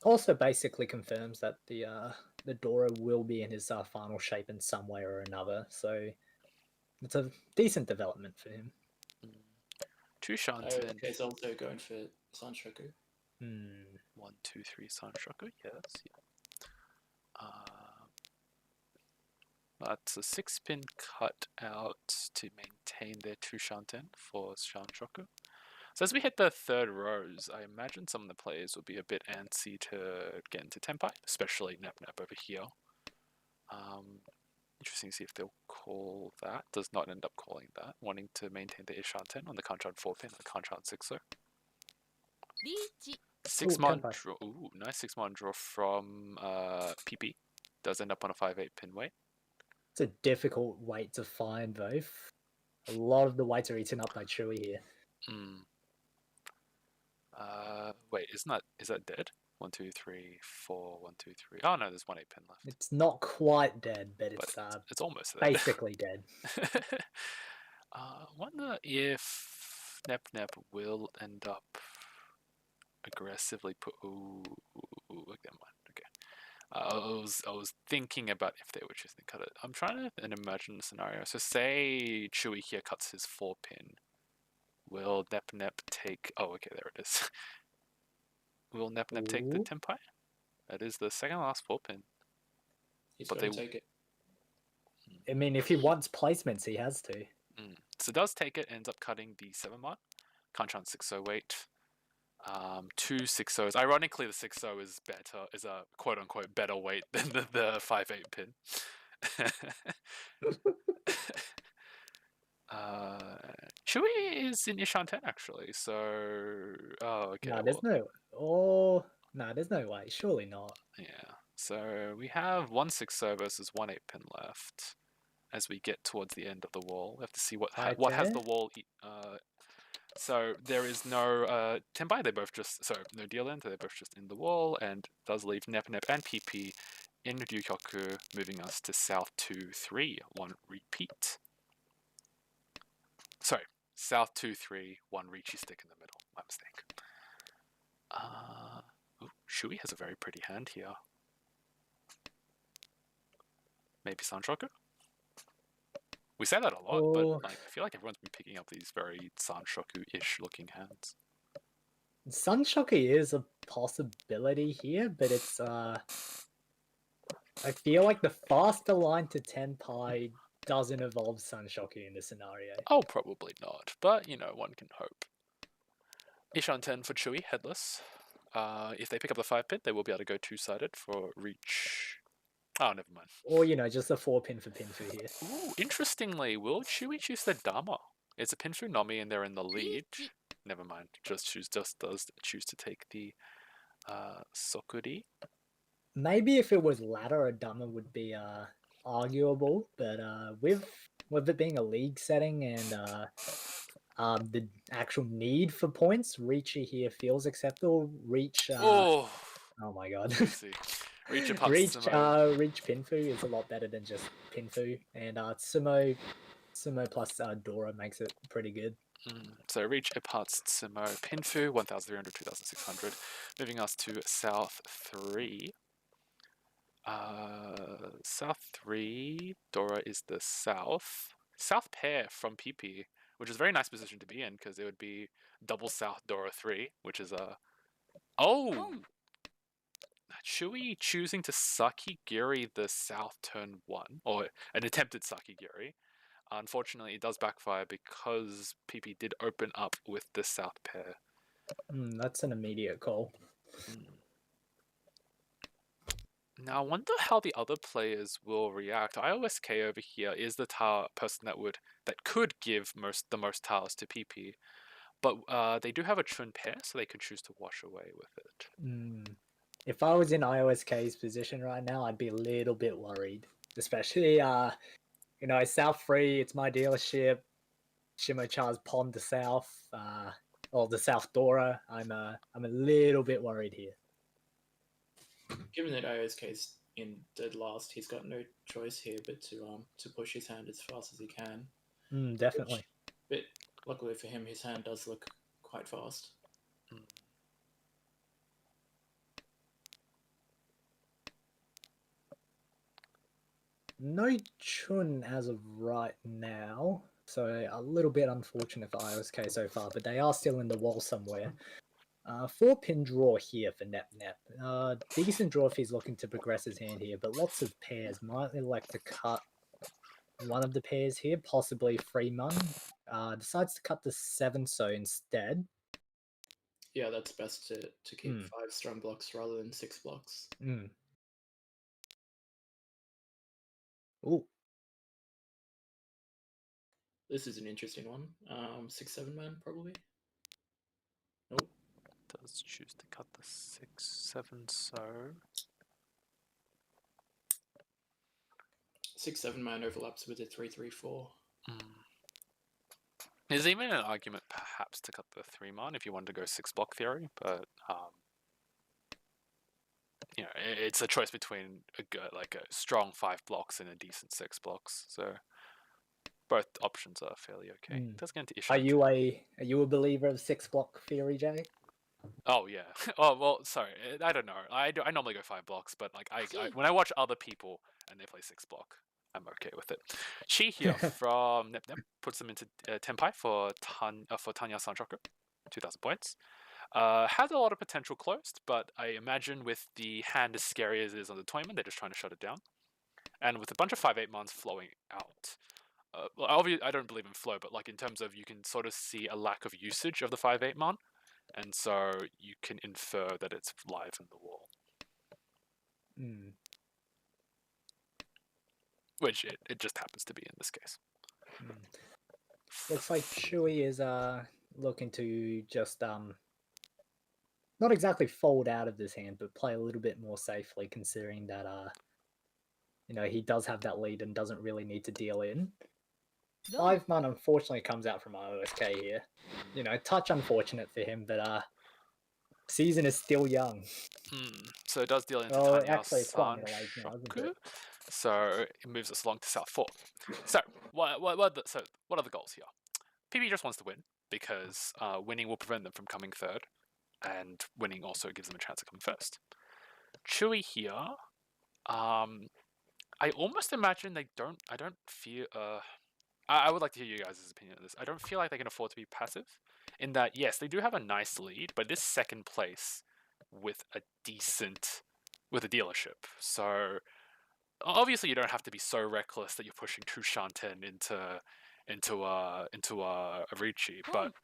Also basically confirms that the Dora will be in his final shape in some way or another, so it's a decent development for him. Tushan Okay, he's also going for Sanshoku. 1, 2, 3 Sanshoku, yes. That's a 6-pin cut out to maintain their 2 Shanten for Shanshoku. So as we hit the third rows, I imagine some of the players will be a bit antsy to get into Tenpai, especially Nap over here. Interesting to see if they'll call that. Does not end up calling that, wanting to maintain the Ishanten on the Kanchan 4-pin, the Kanchan 6-er. 6-man draw. Ooh, nice 6-man draw from PP. Does end up on a 5/8 pin weight. It's a difficult weight to find, though. A lot of the weights are eaten up by Chewy here. Hmm. Wait, is that dead? 1, 2, 3, 4, 1, 2, 3. Oh no, there's 1/8 pin left. It's not quite dead, but But it's almost there. basically dead. Wonder if Nep will end up aggressively put. Ooh, never mind. Okay. I was thinking about if they were choosing to cut it. I'm trying to imagine a scenario. So say Chewy here cuts his 4 pin. Will Nep take? Oh, okay, there it is. Will Nep take the Ooh. Tempai? That is the second last 4 pin. He's But going to take it. I mean, if he wants placements, he has to. So does take it, ends up cutting the 7 mark. Hanchans 6/0 weight. 2 6/0s. Ironically, the 6/0 is a quote unquote better weight than the 5/8 pin. Chewy is in Ishan 10 actually, so okay. Nah, there's no. Oh, nah, there's no way. Surely not. Yeah. So we have 1 6/0 versus 1 8 pin left. As we get towards the end of the wall, we have to see what has the wall. So there is no Tenbai. They both just no deal in. They're both just in the wall, and does leave Nep and PP in Ryukyoku, moving us to South 2-3. 1 repeat. Sorry, South 2-3. 1 Riichi stick in the middle. My mistake. Shui has a very pretty hand here. Maybe Sanshoku? We say that a lot, but like, I feel like everyone's been picking up these very Sanshoku-ish looking hands. Sunshoku is a possibility here, but it's I feel like the faster line to Tenpai doesn't involve Sunshoku in this scenario. Oh, probably not, but you know, one can hope. Ishan 10 for Chewy, headless. If they pick up the 5 pin, they will be able to go 2-sided for reach. Oh, never mind. Or, you know, just a 4 pin for Pinfu here. Ooh, interestingly, will Chewy choose the Dama? It's a Pinfu Nomi and they're in the lead. Never mind, does choose to take the Sokuri. Maybe if it was ladder, a Dama would be arguable, but with it being a league setting and the actual need for points, Riichi here feels acceptable. Reach oh my god. Reach Reach Pinfu is a lot better than just Pinfu, and Sumo plus Dora makes it pretty good. So reach Ipat's Sumo Pinfu 1,300, 2,600, moving us to South 3. South 3, Dora is the South pair from PP, which is a very nice position to be in because it would be double South Dora 3, which is a Chewy choosing to Sakigiri the South turn 1, or an attempted Sakigiri. Unfortunately, it does backfire because PP did open up with the South pair. That's an immediate call. Now, I wonder how the other players will react. IOSK over here is the person that could give the most tiles to PP, but they do have a Chun pair, so they could choose to wash away with it. If I was in IOSK's position right now, I'd be a little bit worried, especially you know, South 3. It's my dealership. Shimo-char's Pond to South, or the South Dora. I'm a little bit worried here. Given that IOSK's in dead last, he's got no choice here but to push his hand as fast as he can. Definitely. But luckily for him, his hand does look quite fast. No Chun as of right now, so a little bit unfortunate for IOSK so far, but they are still in the wall somewhere. 4 pin draw here for Nep. Decent draw if he's looking to progress his hand here, but lots of pairs. Might like to cut one of the pairs here, possibly Freeman. Decides to cut the 7 so instead. Yeah, that's best to keep 5 strong blocks rather than 6 blocks. Ooh. This is an interesting one. 6-7 man, probably. Nope. Does choose to cut the 6-7 so. 6/7 man overlaps with the 3/3/4. There's even an argument perhaps to cut the 3-man if you wanted to go 6-block theory, but you know, it's a choice between a strong 5 blocks and a decent 6 blocks. So both options are fairly okay. It does get into issues. Are you a believer of 6-block theory, Jay? Oh yeah. Oh well, sorry. I don't know. I normally go 5 blocks, but like when I watch other people and they play 6-block, I'm okay with it. Chi here from Nep puts them into Tenpai for Tanya Sanchoku, 2,000 points. Has a lot of potential closed, but I imagine with the hand as scary as it is on the tournament, they're just trying to shut it down. And with a bunch of 5/8 mons flowing out, well, obviously I don't believe in flow, but like in terms of you can sort of see a lack of usage of the 5/8 mon, and so you can infer that it's live in the wall. Which it just happens to be in this case. Looks like Shui is looking to just not exactly fold out of this hand, but play a little bit more safely, considering that you know, he does have that lead and doesn't really need to deal in. 5-man unfortunately comes out from OSK here. You know, touch unfortunate for him, but season is still young. So it does deal into Oh, Tanya actually, it's quite middle-aged now, isn't Sanchoku. it? So it moves us along to South 4. So what are the goals here? PB just wants to win because winning will prevent them from coming third, and winning also gives them a chance of coming first. Chewy here, I almost imagine they don't. I don't feel. I would like to hear you guys' opinion on this. I don't feel like they can afford to be passive. In that, yes, they do have a nice lead, but this second place with a dealership. So obviously, you don't have to be so reckless that you're pushing two Shanten into a Ricci, but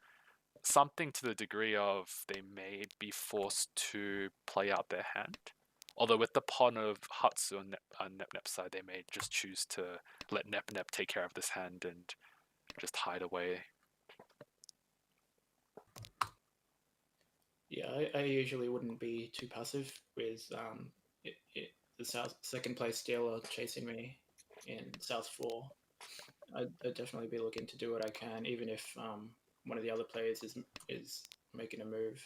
something to the degree of they may be forced to play out their hand. Although with the pawn of Hatsu on Nep side, they may just choose to let Nep take care of this hand and just hide away. Yeah, I usually wouldn't be too passive with the second place dealer chasing me in South 4. I'd definitely be looking to do what I can, even if one of the other players is making a move.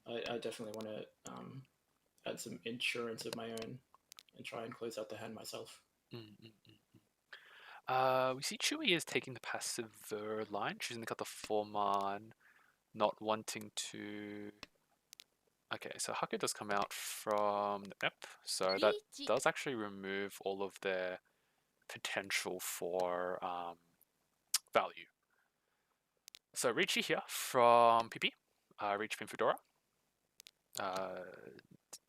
I definitely want to add some insurance of my own and try and close out the hand myself. We see Chewy is taking the passive line, choosing to cut the 4-man, not wanting to. Okay, so Haku does come out from Nep, so that does actually remove all of their potential for value. So Ricci here from PP, Reach Pin Fedora.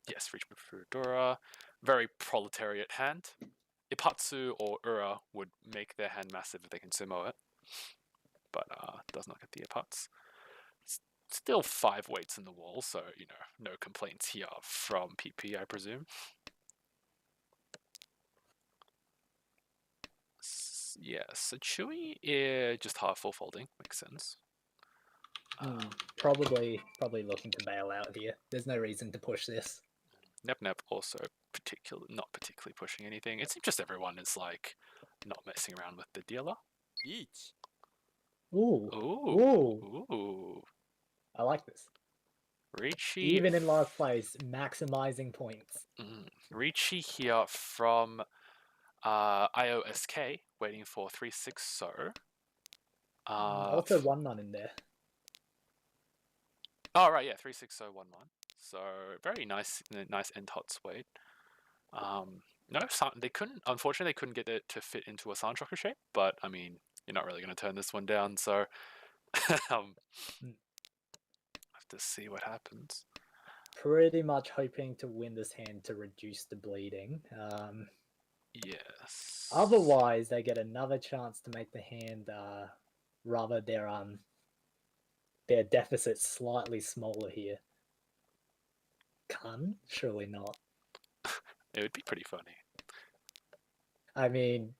Yes, Reach Pin Fedora. Very proletariat hand. Ipatsu or Ura would make their hand massive if they can sumo it, but does not get the Ipats. Still 5 weights in the wall, so you know, no complaints here from PP, I presume. Yeah, so Chewy is just half full folding, makes sense. Probably looking to bail out here. There's no reason to push this. Nep also not particularly pushing anything. It seems just everyone is like not messing around with the dealer. Ooh. I like this. Ricci, even in last place, maximizing points. Ricci here from IOSK, waiting for 3-6 so. Also 1-man in there. Oh right, yeah, 3-6 so 1-1. So very nice end hot swayed. No, they couldn't. Unfortunately, they couldn't get it to fit into a Sanchoku shape. But I mean, you're not really going to turn this one down, so have to see what happens. Pretty much hoping to win this hand to reduce the bleeding. Yes. Otherwise, they get another chance to make the hand rather their deficit slightly smaller here. Surely not. It would be pretty funny. I mean,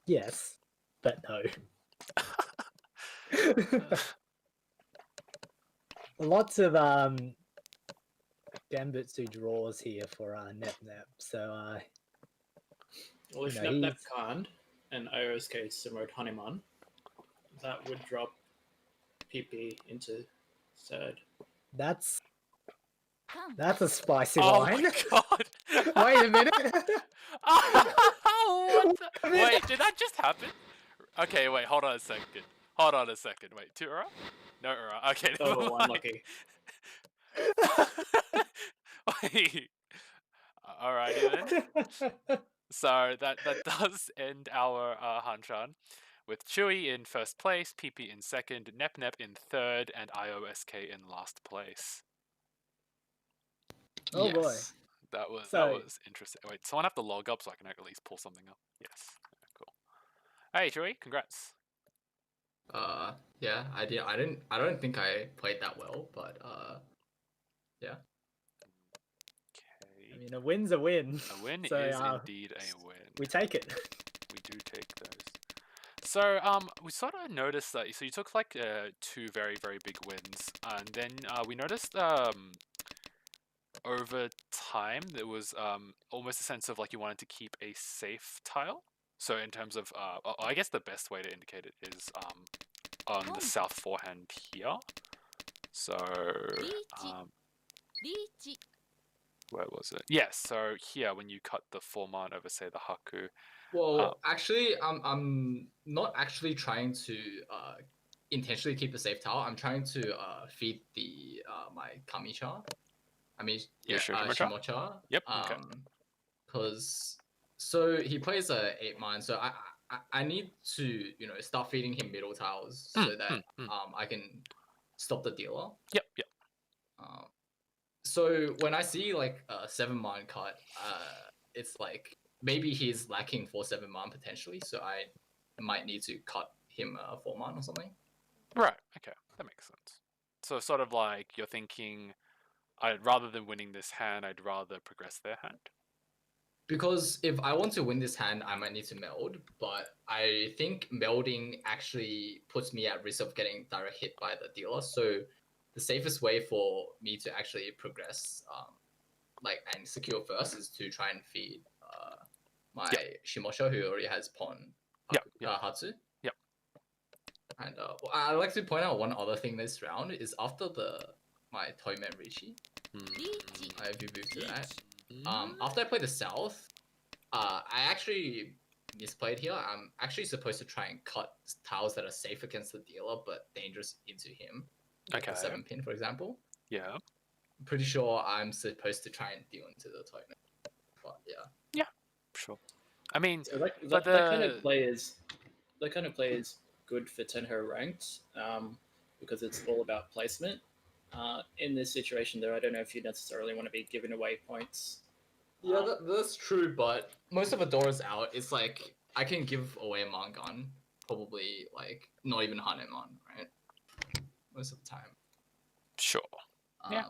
yes, but no. Lots of Gambitsu draws here for Nep, so Well, if You know, Nap Nap he's can't and IOSK Simrod Hanuman, that would drop PP into third. that's that's a spicy Oh line. my god! Wait a minute. What the- Wait a minute. Wait, did that just happen? Okay, wait, hold on a second. Hold on a second. Wait, 2 Ura? No Ura. Okay, never Oh, mind. unlucky. Wait. Alrighty then. So that does end our Hanchan, with Chewy in first place, PP in second, Nep Nep in third, and IOSK in last place. Oh boy. Yes, that So was interesting. Wait, someone have to log up so I can at least pull something up. Yes, cool. Hey, Chewy, congrats. Yeah, I don't think I played that well, but yeah. I Okay, mean, a win's a win. a win So, is indeed a win. we take it. We do take those. So, we sort of noticed that. So you took like 2 very big wins, and then we noticed over time there was almost a sense of like you wanted to keep a safe tile. So in terms of I guess the best way to indicate it is on the south forehand here. So where was it? Yes. So here, when you cut the 4-man over, say, the Haku. Well, actually, I'm not actually trying to intentionally keep a safe tile. I'm trying to feed the my Kamicha. I mean, yeah, Shimocha? Shimocha. Yep. Okay. Because so he plays a 8-man, so I need to start feeding him middle tiles so that I can stop the dealer. Yep. Yep. So when I see like a 7-man cut, it's like maybe he's lacking for 7-man potentially, so I might need to cut him a 4-man or something. Right. Okay. That makes sense. So sort of like you're thinking, rather than winning this hand, I'd rather progress their hand. Because if I want to win this hand, I might need to meld, but I think melding actually puts me at risk of getting direct hit by the dealer. So the safest way for me to actually progress, and secure first, is to try and feed my Shimosho, who already has pawn Hatsu. Yep. And I'd like to point out one other thing this round is after my Toyman Rishi. If you move to that. After I play the south, I actually misplayed here. I'm actually supposed to try and cut tiles that are safe against the dealer but dangerous into him. Like the 7-pin, for example. Yeah. I'm pretty sure I'm supposed to try and deal into the Toyman. But yeah. Yeah. Sure. I mean, So that kind of play is good for Tenho ranked, because it's all about placement. In this situation, though, I don't know if you necessarily want to be giving away points. Yeah, that's true, but most of Adora's out. It's like I can give away a Mangan, probably like not even Hanemon, right? Most of the time. Sure. Yeah.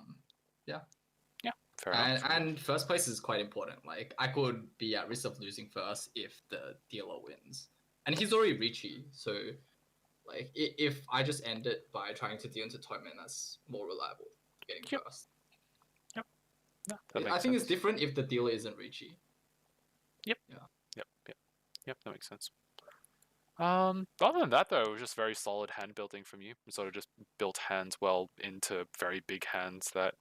Fair enough. And first place is quite important. Like I could be at risk of losing first if the dealer wins, and he's already Richie, so like if I just end it by trying to deal into Toyman, that's more reliable getting first. Yep. No, I think it's different if the dealer isn't Richie. Yep. Yeah. Yep. That makes sense. Other than that, though, it was just very solid hand building from you. You sort of just built hands well into very big hands that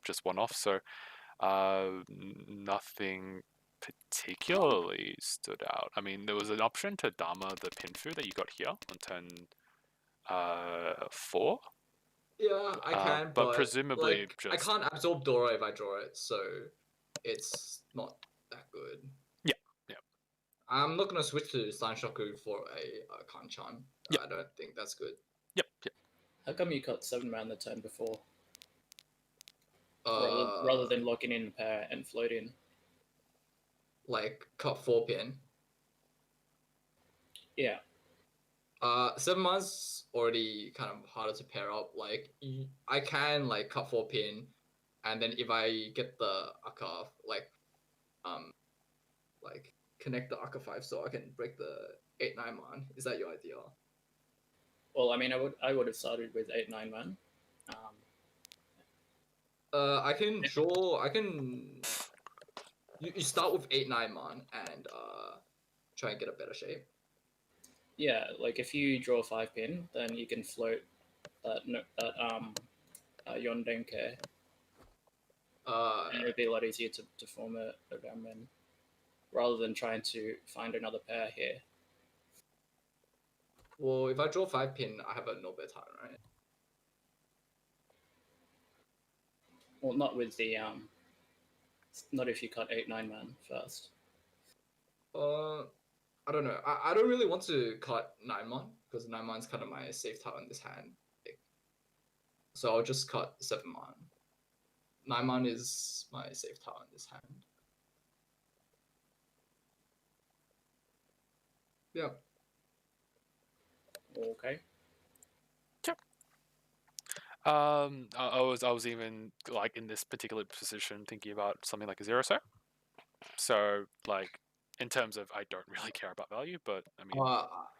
just one off. So, nothing particularly stood out. I mean, there was an option to Dharma the Pinfu that you got here on turn 4. Yeah, I can, but presumably like, I can't absorb Dora if I draw it, so it's not that good. Yeah. I'm not gonna switch to Sanshoku for a Kanchan. I don't think that's good. Yep. How come you cut 7-man the turn before? Rather than locking in a pair and float in. Like cut 4-pin. Yeah. 7-man's already kind of harder to pair up. Like I can like cut 4-pin, and then if I get the Aka like connect the Aka 5 so I can break the 8-9 man. Is that your idea? Well, I mean, I would have started with 8-9 man. I can draw. I can you start with 8-9 mon and try and get a better shape. Yeah, like if you draw a 5-pin, then you can float that Yondenke, and it would be a lot easier to form a Ganmen rather than trying to find another pair here. Well, if I draw 5-pin, I have a no better time, right? Well, not with the not if you cut 8-9 man first. I don't know. I don't really want to cut 9 mon because 9 mon's kind of my safe tile in this hand. So I'll just cut 7 mon. 9 mon is my safe tile in this hand. Yeah. Okay. I was even like in this particular position thinking about something like a 0 so. So like in terms of I don't really care about value, but I mean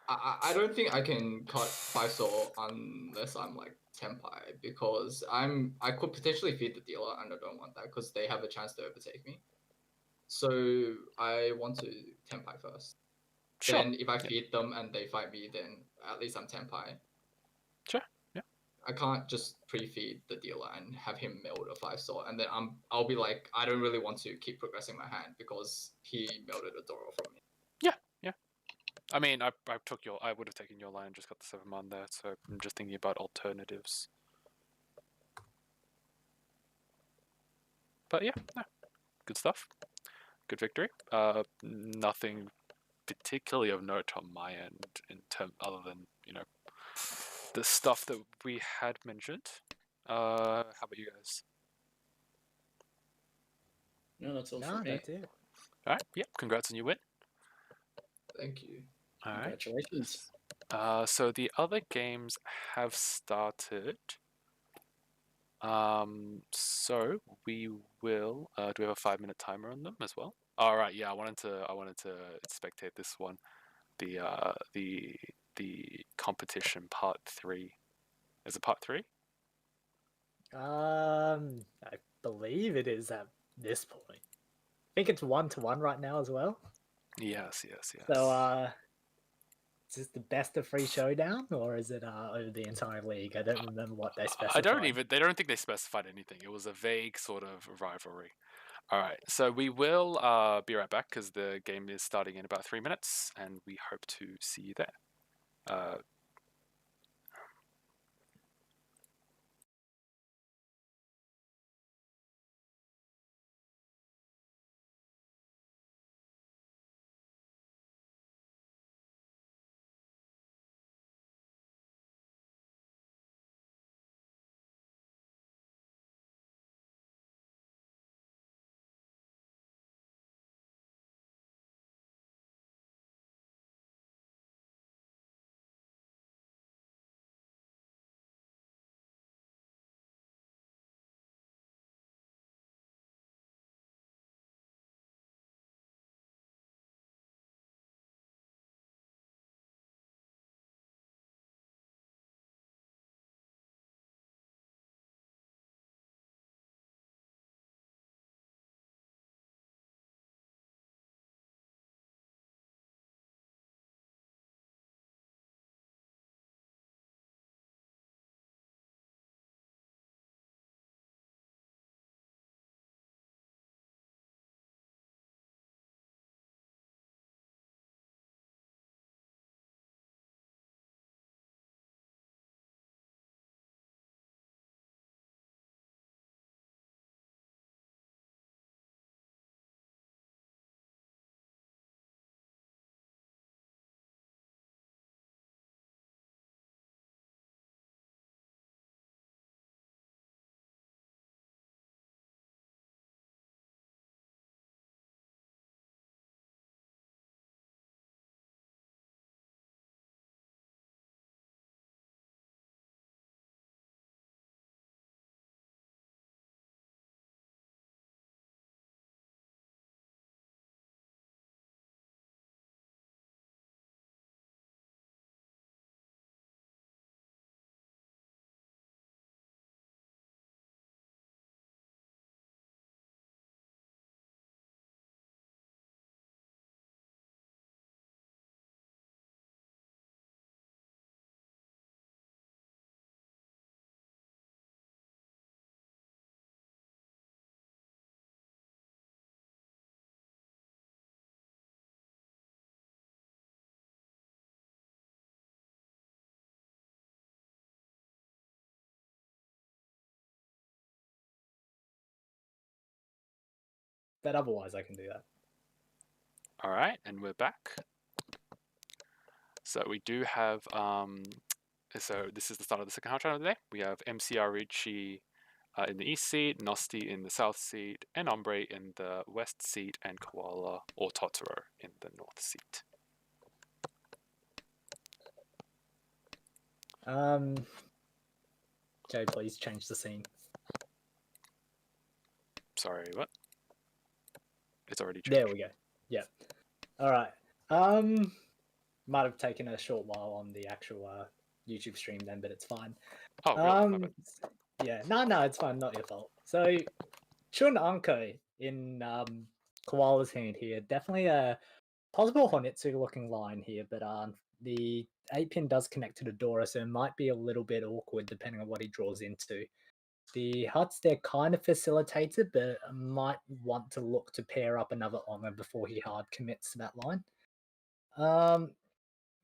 I don't think I can cut 5 soul unless I'm like Tenpai because I could potentially feed the dealer and I don't want that because they have a chance to overtake me. So I want to Tenpai first. sure. Then if I feed them and they fight me, then at least I'm Tenpai. Sure. Yeah. I can't just pre-feed the dealer and have him meld a 5 soul, and then I'll be like, I don't really want to keep progressing my hand because he melded a Doro from me. Yeah. I mean I would have taken your line and just got the 7 mon there, so I'm just thinking about alternatives. But yeah, no. Good stuff. Good victory. Nothing particularly of note on my end in term other than, the stuff that we had mentioned. How about you guys? No, that's all Nah, from me. that's it. All right. Yep. Congrats on your win. Thank you. All right. Congratulations. So the other games have started. So we will. Do we have a 5-minute timer on them as well? All right. Yeah. I wanted to spectate this one. The competition part 3. Is it part 3? I believe it is at this point. I think it's 1-1 right now as well. Yes. So, is this the best of 3 showdown, or is it over the entire league? I don't remember what they specified. They don't think they specified anything. It was a vague sort of rivalry. All right, so we will be right back because the game is starting in about 3 minutes, and we hope to see you there. but otherwise I can do that. All right, and we're back. So we do have so this is the start of the second half channel today. We have MCR Ricci in the east seat, Nosti in the south seat, and Ombre in the west seat, and Koala or Totoro in the north seat. Jay, please change the scene. Sorry, what? It's already changed. There we go. Yep. All right. Might have taken a short while on the actual YouTube stream then, but it's fine. Oh, really? My bad. Yeah. No, it's fine. Not your fault. So, Chun Anko in Koala's hand here. Definitely a possible Honitsu looking line here, but the 8-pin does connect to the Dora, so it might be a little bit awkward depending on what he draws into. The Huts there kind of facilitates it, but might want to look to pair up another Honor before he hard commits to that line.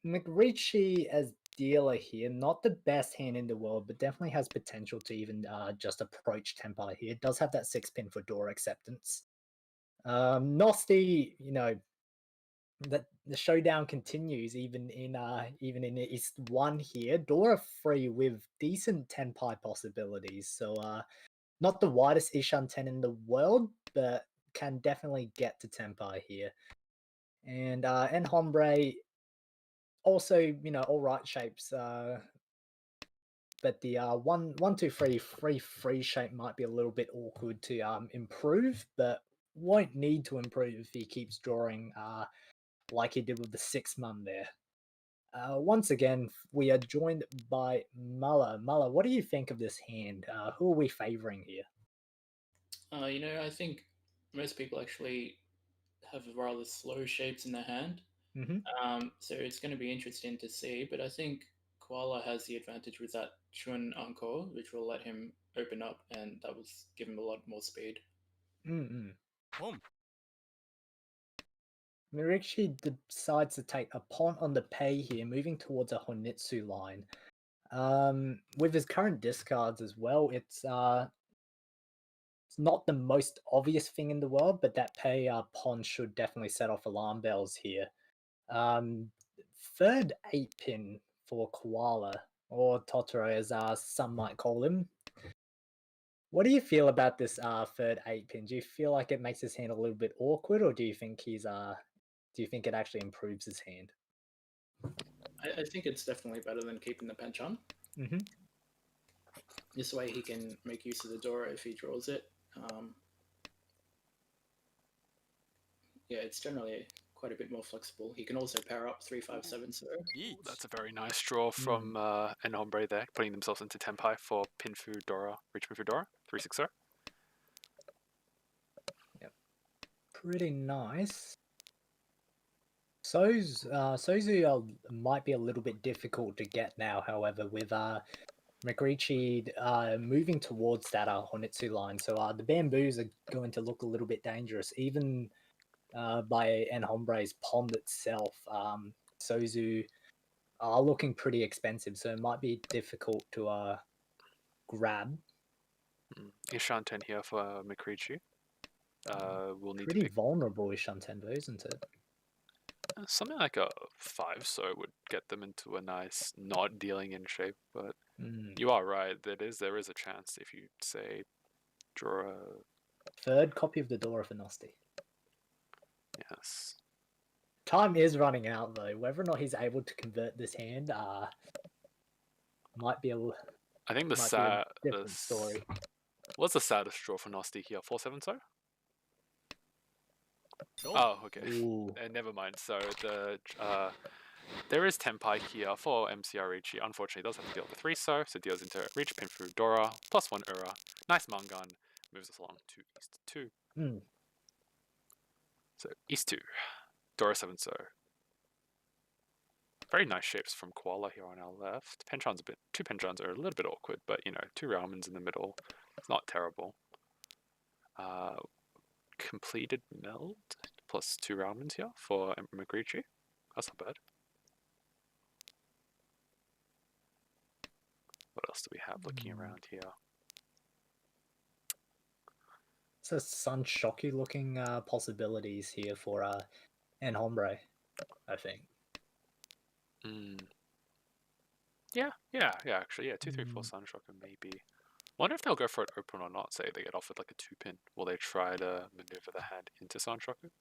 McRitchie as dealer here, not the best hand in the world, but definitely has potential to even just approach Tempai here. Does have that 6-pin for Dora acceptance. Nosti, that the showdown continues even in East 1 here. Dora 3 with decent Tenpai possibilities. So not the widest Ishan 10 in the world, but can definitely get to Tenpai here. And Hombre also, all right shapes. But the 1-2-3-3-3 shape might be a little bit awkward to improve, but won't need to improve if he keeps drawing like he did with the 6-mon there. Once again, we are joined by Muller. Muller, what do you think of this hand? Who are we favouring here? I think most people actually have rather slow shapes in their hand. So it's going to be interesting to see, but I think Koala has the advantage with that Chun Anko, which will let him open up, and that will give him a lot more speed. Mirichi decides to take a pawn on the pay here, moving towards a Honitsu line. With his current discards as well, it's not the most obvious thing in the world, but that pay pawn should definitely set off alarm bells here. Third 8-pin for Koala, or Totoro as some might call him. What do you feel about this third 8-pin? Do you feel like it makes his hand a little bit awkward, or do you think it actually improves his hand? I think it's definitely better than keeping the Hanchans. This way he can make use of the Dora if he draws it. It's generally quite a bit more flexible. He can also pair up 3-5-7. So that's a very nice draw from an Hombre there, putting themselves into Tenpai for Pinfu Dora, Reach Pinfu Dora, 3-6-0. Yep, pretty nice. Sozu might be a little bit difficult to get now, however, with McRitchie moving towards that Honitsu line. So the bamboos are going to look a little bit dangerous, even by En Hombre's pond itself. Sozu are looking pretty expensive, so it might be difficult to grab. Ishan 10 here for McRitchie. We'll need pretty vulnerable Ishan 10 though, isn't it? Something like a 5 so would get them into a nice not dealing in shape, but you are right, there is a chance if you say draw a third copy of the Dora for Nosti. Yes. Time is running out though. Whether or not he's able to convert this hand might be I think different story. What's the saddest draw for Nosti here? 4-7 so? Oh, okay. Never mind. So there is Tenpai here for MCR Ricci. Unfortunately, does have to deal with 3 so deals into Reach Pinfu Dora, +1 Ura. Nice Mangan. Moves us along to East 2. So East 2. Dora 7 so. Very nice shapes from Koala here on our left. Two Hanchans are a little bit awkward, but 2 Raumans in the middle. It's not terrible. Completed meld +2 Raumans here for McRitchie. That's not bad. What else do we have looking around here? lots of Sunshoku looking possibilities here for Enhombre, I think. Mm. Yeah, actually, yeah, 2-3-4 Sunshocker maybe. Wonder if they'll go for it open or not. Say they get offered like a 2-pin. Will they try to maneuver the hand into Sunshocker?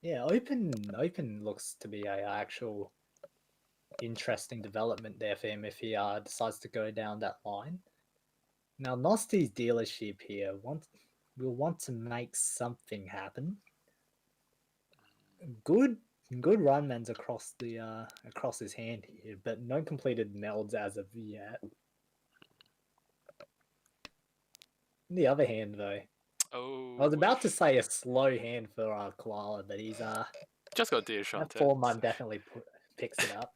Yeah, open looks to be a actual interesting development there for him if he decides to go down that line. Now, Nosty's dealership here will want to make something happen. Good runmans across across his hand here, but no completed melds as of yet. On the other hand, though, Oh, I was about to say a slow hand for Koala, but he's just got Diashant. that 4-man definitely picks it up.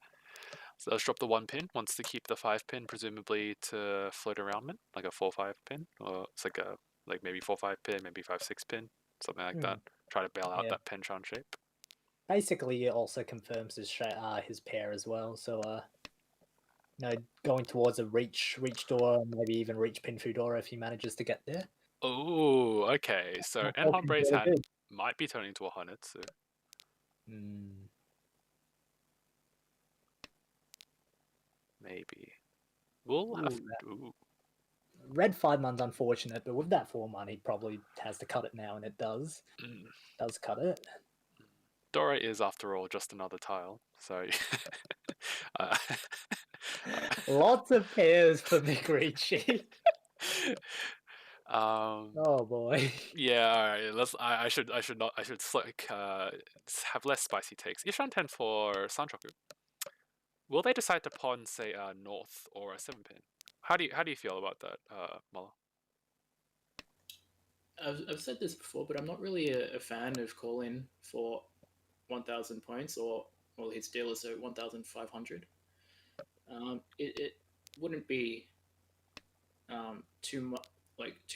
So let's drop the 1-pin. Wants to keep the 5-pin, presumably to float around it, like a 4-5 pin, or it's like maybe 4-5 pin, maybe 5-6 pin, something like that. Try to bail out that Penchan shape. Basically, it also confirms his pair as well. So going towards a reach door, maybe even reach pin Fudora if he manages to get there. Oh, okay. So Enhombre's hand might be turning to a Hanetsu. Maybe. We'll have to. Red 5-man's unfortunate, but with that 4-man, he probably has to cut it now, and it does. Does cut it. Dora is, after all, just another tile, so... Lots of pairs for McRitchie. Oh boy. Yeah, all right. I should like have less spicy takes. Ishan 10 for Sanchoku. Will they decide to pawn, say, north or a 7-pin? How do you feel about that, Muller? I've said this before, but I'm not really a fan of calling for 1,000 points or his deal is 1,500. It wouldn't be too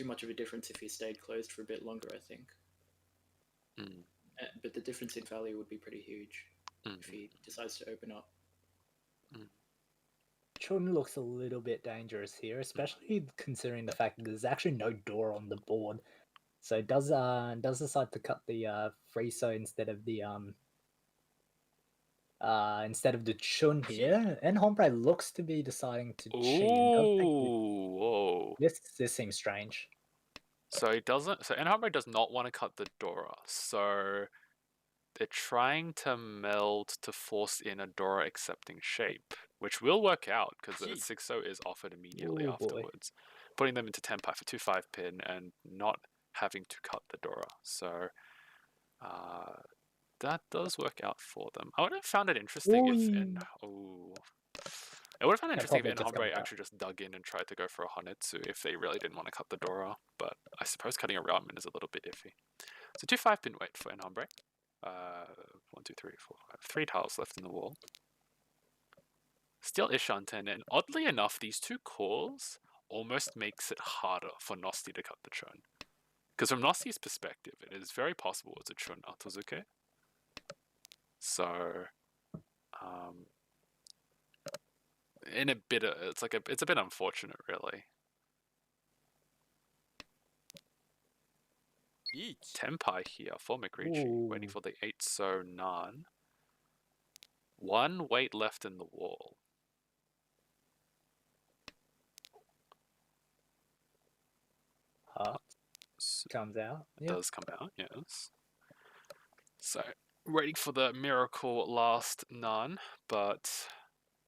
much of a difference if he stayed closed for a bit longer, I think. But the difference in value would be pretty huge if he decides to open up. Chun looks a little bit dangerous here, especially considering the fact that there's actually no door on the board. So it does decide to cut the Friso instead of the Chun here. And Hombre looks to be deciding to cheat. Whoa. This seems strange. So he doesn't. So Enhombre does not want to cut the Dora. So they're trying to meld to force in a Dora accepting shape, which will work out because the 6-0 is offered immediately afterwards, putting them into Tenpai for 2-5 pin and not having to cut the Dora. So that does work out for them. I would have found it interesting if Enhombre actually just dug in and tried to go for a Hanetsu if they really didn't want to cut the Dora, but I suppose cutting a Ramen is a little bit iffy. So 2-5 pin wait for Enhombre. 1, 2, 3, 4, 5. 3 tiles left in the wall. Still Ishanten, and oddly enough, these 2 calls almost makes it harder for Nosti to cut the Chun. Because from Nosti's perspective, it is very possible it's a Chun Atozuke. So, it's a bit unfortunate, really. Tenpai here for McRitchie, waiting for the 8-so Nan. 1 weight left in the wall. Heart comes out. It does come out, yes. So, waiting for the miracle last Nan, but...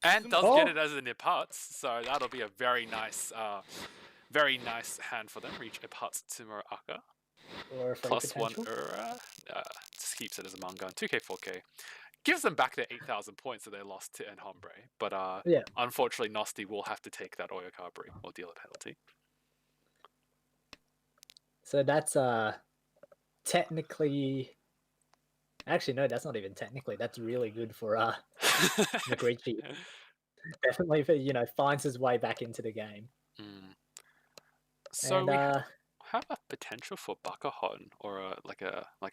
And does get it as an Ipats, so that'll be a very nice hand for them. Reach Ipats Tsumura Aka. Or Plus 1 Ura. Just keeps it as a Mangan. 2k, 4k. Gives them back their 8,000 points that they lost to Enhombre. But unfortunately, Nosti will have to take that Oyakar break or deal a penalty. So that's technically... Actually, no, that's not even technically. That's really good for McRitchie. Definitely, finds his way back into the game. So we have a potential for Bakahon or a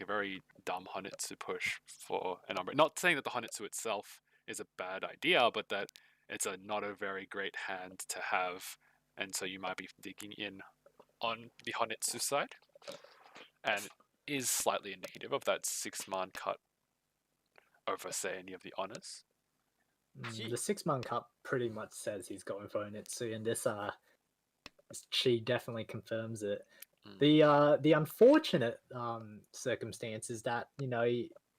very dumb Hanetsu push for Enhombre. Not saying that the Hanetsu itself is a bad idea, but that it's not a very great hand to have, and so you might be digging in on the Hanetsu side. and is slightly indicative of that 6-man cut over, say, any of the honors. The 6-man cut pretty much says he's going for Onitsu, and this chi definitely confirms it. The unfortunate circumstance is that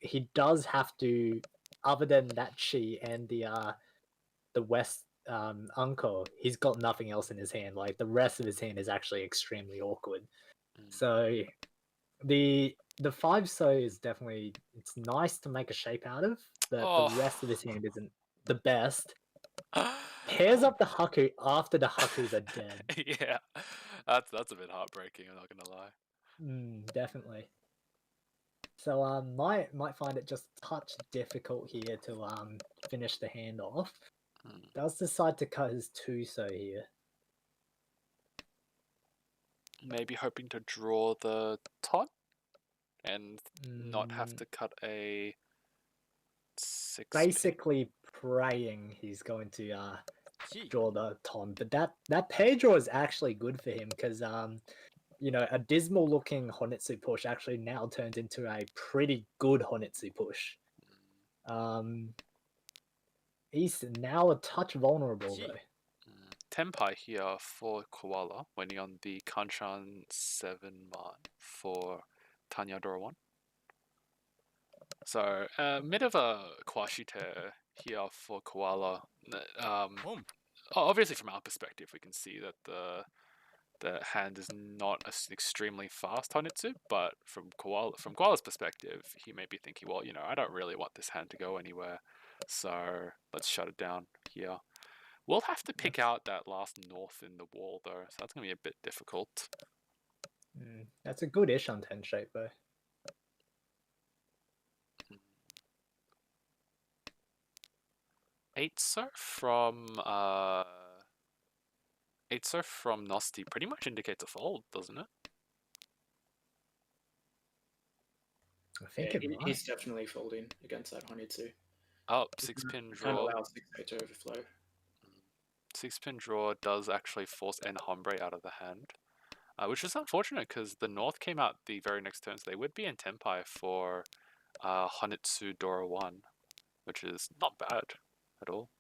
he does have to, other than that chi and the West uncle, he's got nothing else in his hand. Like the rest of his hand is actually extremely awkward. So the 5-so is definitely, it's nice to make a shape out of, but the rest of his hand isn't the best. Pairs up the Haku after the Hakus are dead. Yeah, that's a bit heartbreaking, I'm not gonna lie. Definitely. So might find it just a touch difficult here to finish the hand off. Does decide to cut his 2-so here. Maybe hoping to draw the ton and not have to cut a 6. Basically praying he's going to draw the ton, but that pair draw is actually good for him because a dismal looking Honitsu push actually now turns into a pretty good Honitsu push. He's now a touch vulnerable though. Tenpai here for Koala, winning on the Kanchan 7-man for Tanya Dora 1. So, a bit of a Kwashite here for Koala. Obviously, from our perspective, we can see that the hand is not an extremely fast Honitsu, but from Koala's perspective, he may be thinking, well, I don't really want this hand to go anywhere, so let's shut it down here. We'll have to pick out that last north in the wall, though, so that's going to be a bit difficult. That's a good-ish on 10 shape, though. Eitso from Nosti pretty much indicates a fold, doesn't it? I think he's definitely folding against that Honitsu. Oh, 6-pin draw. Can't allow 6-so to overflow. 6-pin draw does actually force En Hombre out of the hand, which is unfortunate because the North came out the very next turn, so they would be in Tenpai for Honitsu Dora 1, which is not bad at all.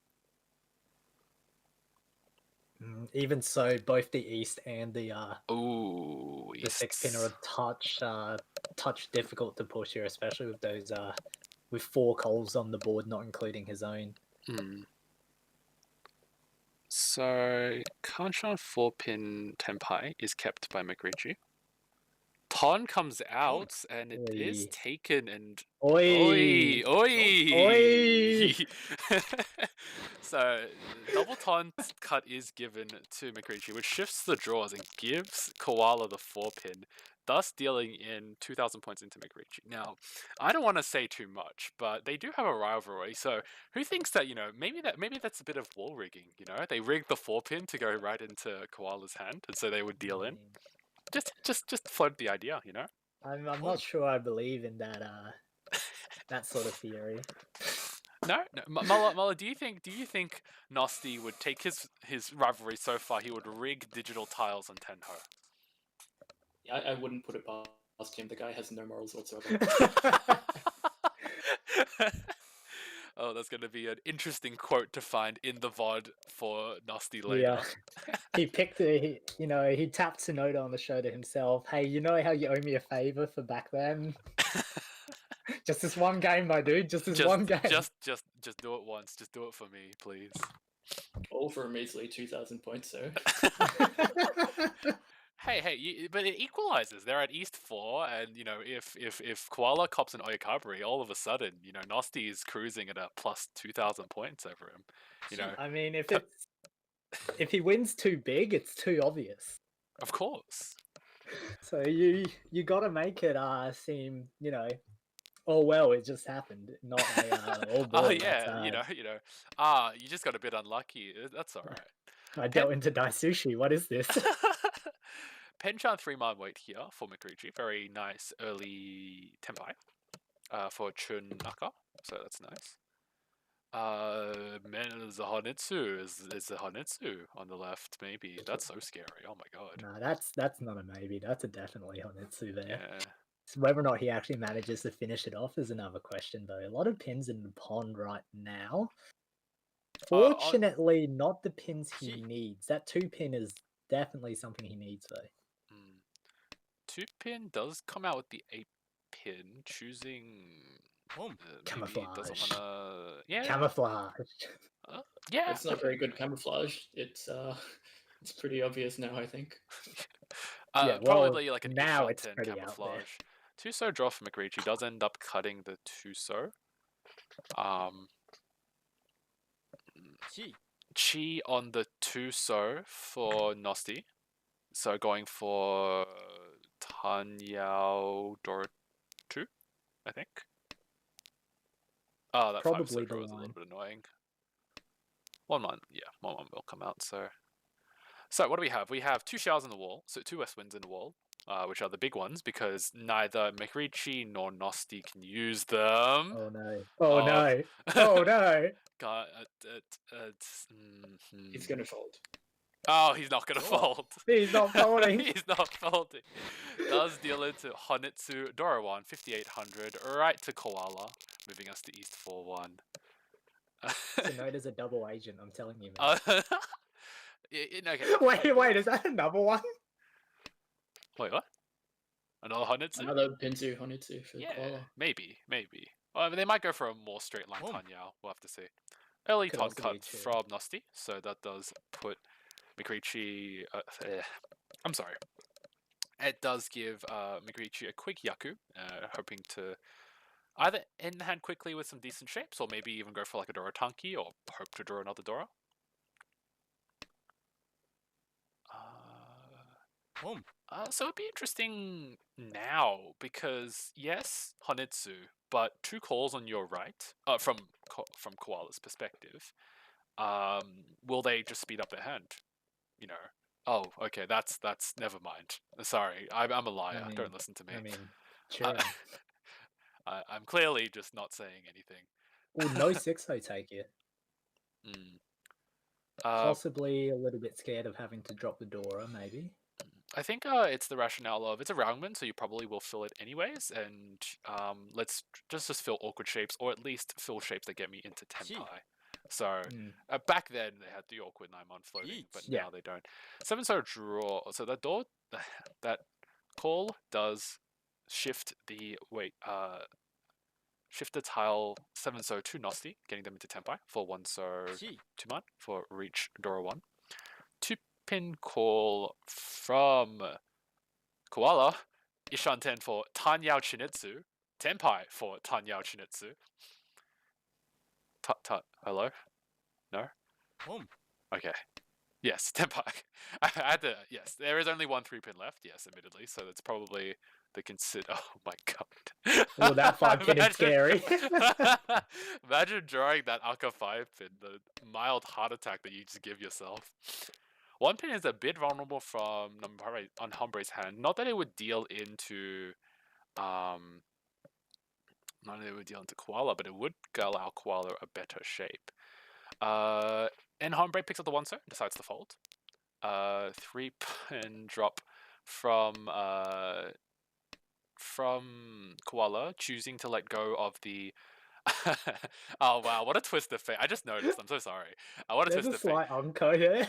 Even so, both the East and the 6-pin are a touch difficult to push here, especially with those with 4 coals on the board, not including his own. So Kanchan 4-pin Tenpai is kept by McRitchie. Ton comes out and it is taken and Oi! Oi! So double ton cut is given to McRitchie, which shifts the draws and gives Koala the 4-pin, thus dealing in 2,000 points into McRitchie. Now, I don't want to say too much, but they do have a rivalry. So who thinks that maybe that's a bit of wall rigging? They rigged the 4-pin to go right into Koala's hand, and so they would deal in. Just float the idea, I'm not sure I believe in that that sort of theory. No, Muller, do you think Nosti would take his rivalry so far? He would rig digital tiles on Tenho. I wouldn't put it past him. The guy has no morals whatsoever. Oh, that's going to be an interesting quote to find in the VOD for Nosti later. Yeah. He picked he tapped Tsunoda on the shoulder himself. Hey, you know how you owe me a favor for back then? Just this one game, my dude. Just one game. Just do it once. Just do it for me, please. All for a measly 2,000 points, so. Hey, but it equalizes. They're at East 4, and if Koala cops an Oyakabari, all of a sudden, Nosti is cruising at a plus 2,000 points over him. I mean, if he wins too big, it's too obvious. Of course. So you gotta make it seem oh well, it just happened, not a oh boy. Oh yeah, you just got a bit unlucky. That's all right. I dealt into Daisushi. What is this? Penchan 3-man wait here for McRitchie. Very nice early Tenpai for Chun Naka. So that's nice. Man, there's a Hanitsu. Is a Hanitsu on the left? Maybe that's so scary. Oh my god. No, that's not a maybe. That's a definitely Honitsu there. Yeah. So whether or not he actually manages to finish it off is another question, though. A lot of pins in the pond right now. Fortunately, not the pins he needs. That 2-pin is definitely something he needs, though. 2-pin does come out with the 8-pin, choosing. Maybe Camouflage. doesn't wanna. Yeah. Camouflage. Yeah. It's not very good camouflage. It's pretty obvious now, I think. Yeah, well, probably like an now Ishan it's 10 pretty out there. camouflage. Tuso draw for McReachy does end up cutting the Tuso. Chi on the Tuso for Nosti. So going for Tanyao Dora 2, I think. Oh, that Probably 5 the draw is a line. little bit annoying. 1-1, yeah, 1-1 will come out. So what do we have? We have 2 Xiaos in the wall, so 2 West Winds in the wall, which are the big ones because neither McReachy nor Nosti can use them. Oh no! Oh no! Oh no! God, He's gonna fold. Oh, he's not gonna fold. He's not folding. He's not folding. Does deal into Honitsu Dorawan 5800 right to Koala, moving us to East 4-1. So note as a double agent, I'm telling you, man. Okay. Wait, is that another one? Wait, what? Another Honitsu? Another Pinzu Honitsu for Yeah, Koala. maybe. Well, they might go for a more straight line Tanyao. We'll have to see. Early Could Ton also be cut true. from Nosti, so that does put McReachy. I'm sorry. It does give McReachy a quick Yaku, hoping to either end the hand quickly with some decent shapes, or maybe even go for like a Dora Tanki, or hope to draw another Dora. So it'd be interesting now because yes, Honitsu, but 2 calls on your right. From Koala's perspective, will they just speed up their hand? You know. Oh, okay. That's never mind. Sorry, I'm a liar. Don't listen to me. I mean, sure. I'm clearly just not saying anything. Well, no 6-0 take it. Possibly a little bit scared of having to drop the Dora, maybe. I think it's the rationale of it's a roundman, so you probably will fill it anyways, and let's just fill awkward shapes, or at least fill shapes that get me into Tenpai. So back then they had the awkward 9-mon floating, but now they don't. 7-so draw. So that door, that call does shift the shift the tile 7-so to Nosti, getting them into Tenpai for 1-so 2-mon for reach Dora 1. 2-pin call from Koala, Ishan 10 for Tanyao Chinitsu, Tenpai for Tanyao Chinitsu. Tut, hello? No? Okay. Yes, Tenpai. I had to, yes, there is only 1 3-pin left, yes, admittedly, so that's probably the consider. Oh my god. Well, that 5-pin is scary. Imagine drawing that Aka 5-pin, the mild heart attack that you just give yourself. 1 pin is a bit vulnerable from on Humbre's hand. Not that it would deal into Koala, but it would allow Koala a better shape. And Hombre picks up the 1-so, decides to fold. 3-pin drop from Koala, choosing to let go of the. Oh wow! What a twist of fate! I just noticed. I'm so sorry. What a There's twist a of fate. slight unco here.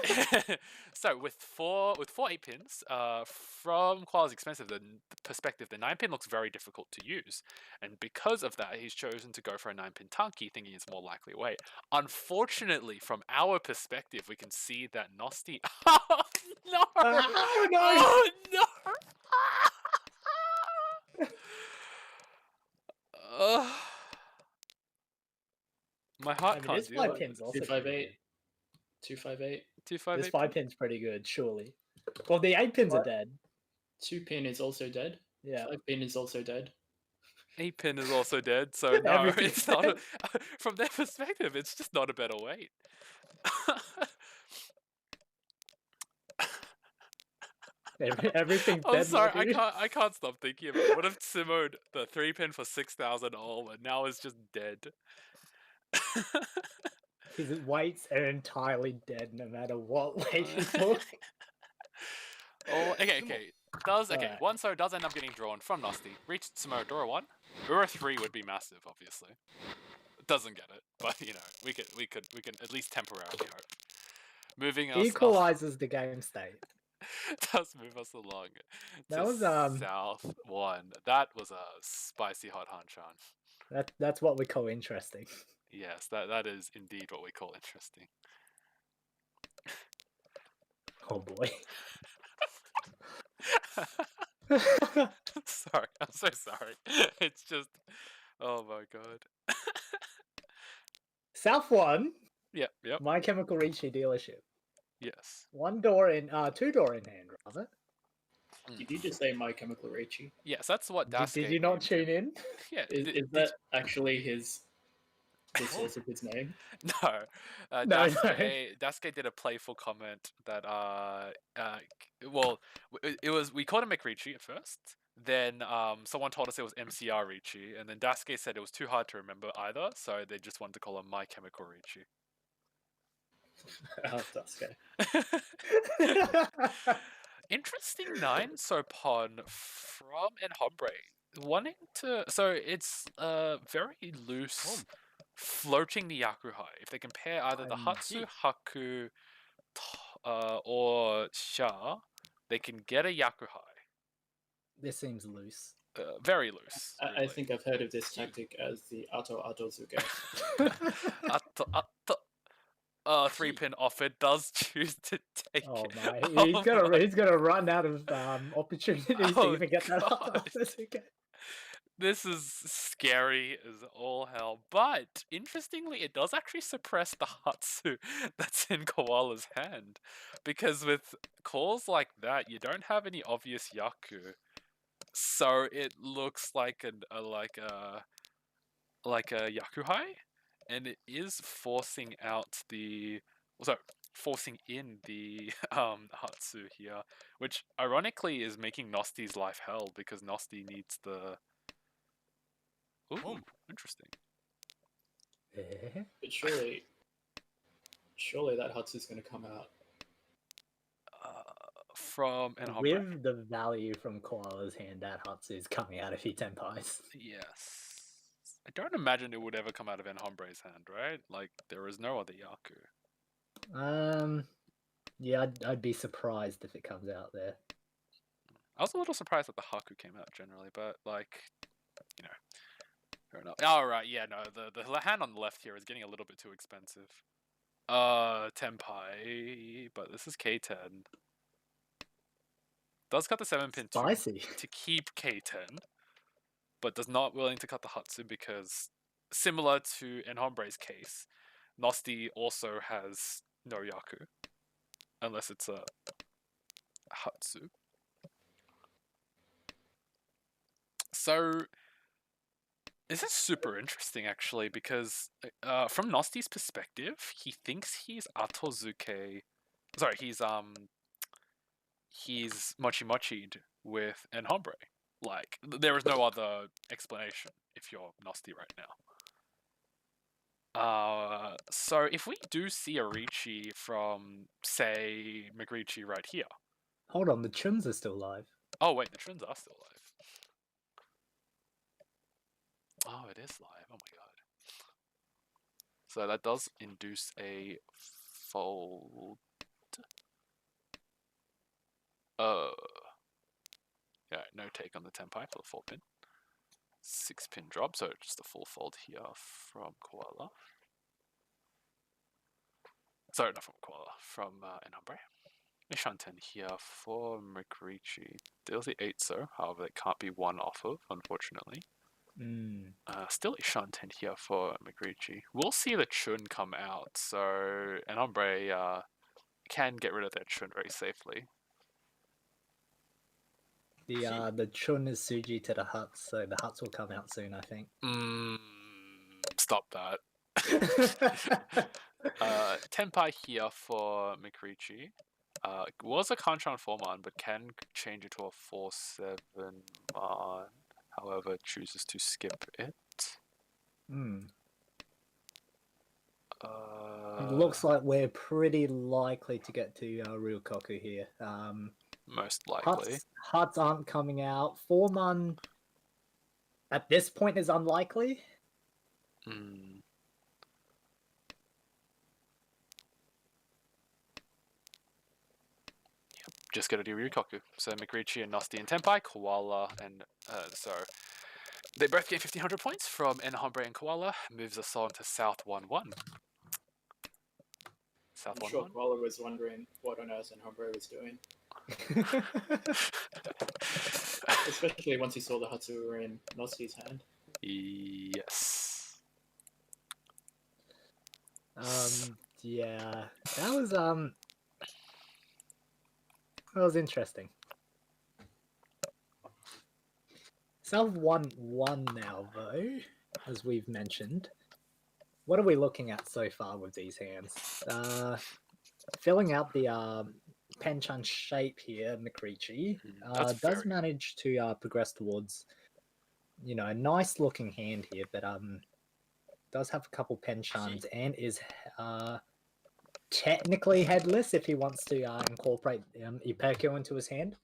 So with four 8-pins, from Koala's expensive the perspective, the 9-pin looks very difficult to use, and because of that, he's chosen to go for a 9-pin Tanki, thinking it's more likely weight. Unfortunately, from our perspective, we can see that Nosti. Oh no! Oh no! Oh no! My heart can't this deal with 5-pin's it. also 258. 258. 2-5-8. This 5-pin's pretty good, surely. Well, the 8-pins are dead. 2-pin is also dead. Yeah. 5-pin is also dead. 8-pin is also dead, so no, Everything's it's not. From their perspective, it's just not a better weight. Everything's dead. I'm sorry, Matthew. I can't stop thinking about it. Would have simoed the 3-pin for 6,000 all, and now it's just dead. His weights are entirely dead no matter what way he's moving. Oh, okay. Alright. One so does end up getting drawn from Nasty. Reach Sumo Ura 1. Ura 3 would be massive, obviously. Doesn't get it, but we can at least temporarily hope. Moving us Equalizes the game state. does move us along That to was South 1. That was a spicy hot Hanchan. that's what we call interesting. Yes, that is indeed what we call interesting. Oh boy. Sorry, I'm so sorry. It's just, oh my god. South 1, Yep. My Chemical Ricci dealership. Yes. Two door in hand, rather. Did you just say My Chemical Ricci? Yes, that's what Did Daske you not named tune him. in? Yeah. Is that actually the source of his name? No. No, Daske did a playful comment that well, we called him McRicci at first. Then someone told us it was MCR Ricci, and then Daske said it was too hard to remember either, so they just wanted to call him My Chemical Ricci. Oh, Daske. Interesting 9 Sopon from Enhombre. Wanting to. So it's very loose, floating the Yakuhai. If they compare either the Hatsu, Haku, or Sha, they can get a Yakuhai. This seems loose. Very loose. I Really. think I've heard of this tactic as the Ato Zuge. Ato, 3-pin offer does choose to take Oh it. my! Oh He's gonna run out of opportunities to Oh, even get that God. off this weekend. This is scary as all hell, but interestingly, it does actually suppress the Hatsu that's in Koala's hand, because with calls like that, you don't have any obvious Yaku, so it looks like a Yakuhai, and it is forcing in the Hatsu here, which ironically is making Nosty's life hell because Nosty needs the. Ooh, interesting. But surely that Hatsu's going to come out. From Enhombre? With the value from Koala's hand, that Hatsu is coming out if he tempais. Yes. I don't imagine it would ever come out of Enhombre's hand, right? Like, there is no other Yaku. Yeah, I'd be surprised if it comes out there. I was a little surprised that the Haku came out generally, but, like, fair enough. Oh, right, yeah, no, the hand on the left here is getting a little bit too expensive. Tenpai, but this is K10. Does cut the 7-pin Spicy. to keep K10, but does not willing to cut the Hatsu because, similar to Enhombre's case, Nosti also has no Yaku, unless it's a Hatsu. So, this is super interesting actually, because from Nosti's perspective, he thinks he's Atozuke. Sorry, he's Mochi Mochi'd with Enhombre. Like, there is no other explanation if you're Nosti right now. So if we do see a Ricci from, say, McRicci right here. Hold on, the Chuns are still alive. Oh wait, the Chuns are still alive. Oh, it is live. Oh my god. So that does induce a fold. Yeah, no take on the Tenpai for the 4-pin. 6-pin drop, so just a full fold here from Koala. Sorry, not from Koala, from Enhombre. Shanten here for McRicci. Deals the 8 so, however it can't be one off of, unfortunately. Still a Shanten here for McRicci. We'll see the Chun come out, so Enhombre can get rid of their Chun very safely. The Chun is Suji to the Huts, so the Huts will come out soon, I think. Stop that. Tenpai here for McRicci. Was a Kanchan 4-man, but can change it to a 4-7-man. However, chooses to skip it. looks like we're pretty likely to get to Ryukoku here. most likely. Huts aren't coming out. 4-mon at this point is unlikely. Mm. Yep, just gotta do Ryukoku. So McRitchie and Nosti and Tenpai, Koala, and so they both get 1500 points from Enhombre and Koala. Moves us on to South 1-1. South I'm sure 1-1. Koala was wondering what on earth Hombre was doing, especially once he saw the Hatsu in Nosti's hand. Yes. Yeah, that was interesting. South 1-1 now, though, as we've mentioned. What are we looking at so far with these hands? Filling out the Penchan shape here, McRitchie does manage to progress towards, a nice looking hand here, but does have a couple Penchans and is technically headless if he wants to incorporate Iperkyo into his hand.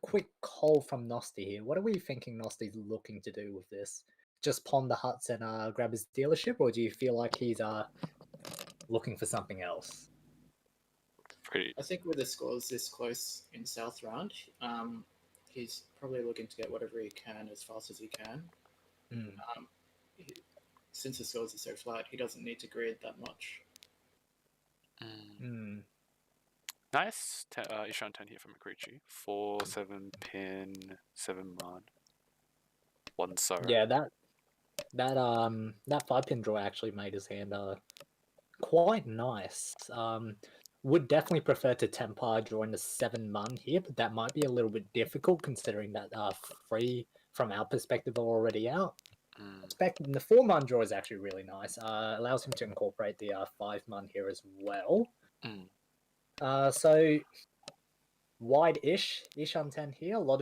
Quick call from Nosti here. What are we thinking Nosti's looking to do with this? Just pawn the huts and grab his dealership, or do you feel like he's looking for something else? I think with the scores this close in South Round, he's probably looking to get whatever he can as fast as he can. Since the scores are so flat, he doesn't need to grid that much. Nice. Ishan 10 here from McRitchie. 4-7 pin 7-mon. 1 so. Yeah, that 5-pin draw actually made his hand quite nice. Would definitely prefer to Tenpai drawing the 7-mon here, but that might be a little bit difficult considering that 3 from our perspective are already out. The 4-mon draw is actually really nice. Allows him to incorporate the 5-mon here as well. So wide-ish Ishan 10 here. A lot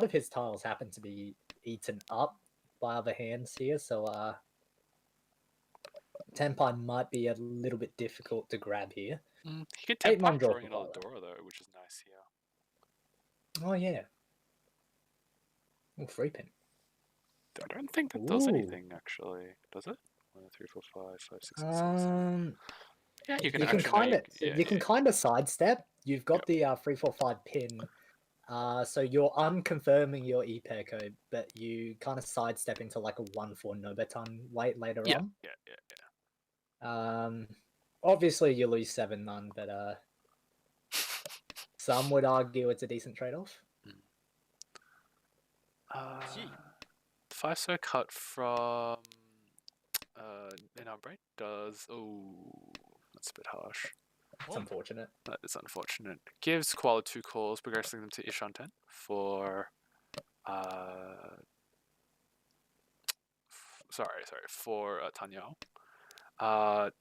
of his tiles happen to be eaten up by other hands here, so Tenpai might be a little bit difficult to grab here. He could Tenpai drawing another Dora though, which is nice here. Oh yeah. Oh, 3-pin. I don't think that does anything actually, does it? 1, 2, 3, 4, 5, 5, 6, 7. Yeah, you can kind of sidestep. You've got the 3, 4, 5 pin. So you're unconfirming your Iperko, but you kind of sidestep into like a 1-4 Nobetan weight later on. Yeah. Obviously you lose 7-mon, but some would argue it's a decent trade-off. 5 so cut from Enhombre does. Oh, that's a bit harsh. It's unfortunate. That is unfortunate. Gives Koala 2 calls, progressing them to Ishan 10 for for Tanyao.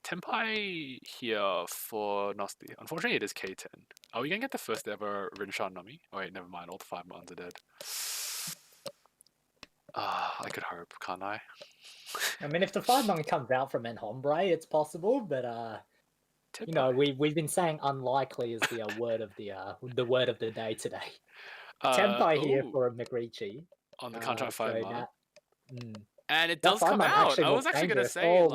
Tenpai here for Nosti. Unfortunately, it is K10. Are we gonna get the first ever Rinshan Nami? Oh wait, never mind. All the 5-mons are dead. I could hope, can't I? I mean, if the 5-mon comes out from Enhombre, it's possible, but we've been saying unlikely is the word of the word of the day today. Tenpai here for a McRitchie on the contract 5-mon. So and it does come out. I was actually gonna say,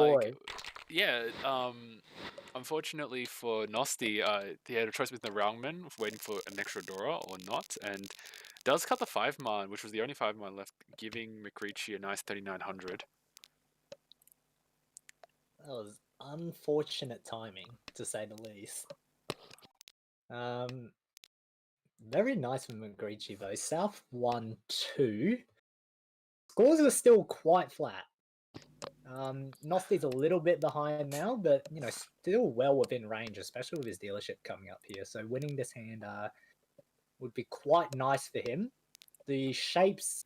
unfortunately for Nosti, he had a choice between the Roundman, waiting for an extra Dora or not, and does cut the 5-mon, which was the only 5-mon left, giving McRitchie a nice 3,900. That was unfortunate timing, to say the least. Very nice from McRitchie though. South 1-2. Scores are still quite flat. Nosti's a little bit behind now, but still well within range, especially with his dealership coming up here. So winning this hand would be quite nice for him. The shapes,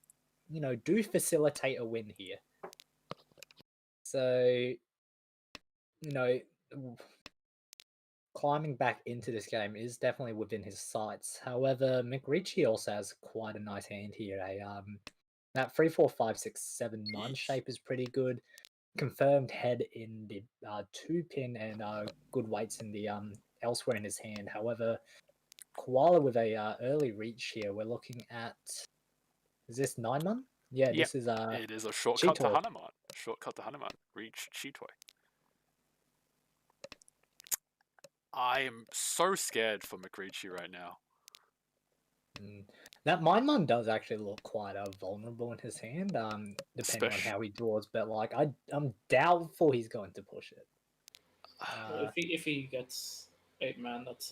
do facilitate a win here. So, climbing back into this game is definitely within his sights. However, McRitchie also has quite a nice hand here. That 3, 4, 5, 6, 7 9 shape is pretty good. confirmed head in the 2-pin and good weights in the elsewhere in his hand. However, Koala with a early reach here. We're looking at, is this 9-man? Yeah, Yep, this is it is a shortcut to Cheetoy. Hanuman. Shortcut to Hanuman. Reach Cheetoy. I am so scared for McReachy right now. That 9-man does actually look quite vulnerable in his hand, depending on how he draws. But like, I'm doubtful he's going to push it. If he gets 8-man, that's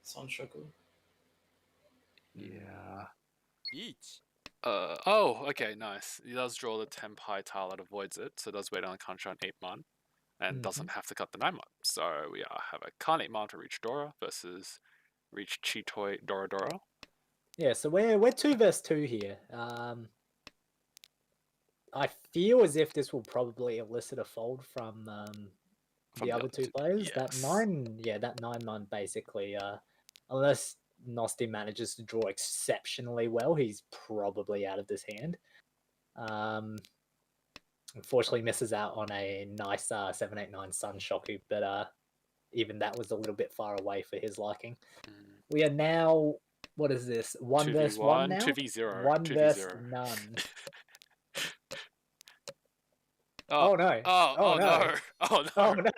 Sunshoku. Yeah. Oh, okay, nice. He does draw the Tenpai tile that avoids it, so does wait on a Kanchan 8-man, and doesn't have to cut the 9-man. So we have a Khan 8-man to reach Dora versus reach Cheetoy Dora Dora. Yeah, so we're 2 versus 2 here. I feel as if this will probably elicit a fold from the other two players. Yes. That 9-man basically, unless Nosti manages to draw exceptionally well, he's probably out of this hand. Unfortunately misses out on a nice 789 Sunshoku, but even that was a little bit far away for his liking. We are now, what is this? 1 versus 1 now? 2v0. 1 versus none. Oh no. Oh no. Oh no. Oh no.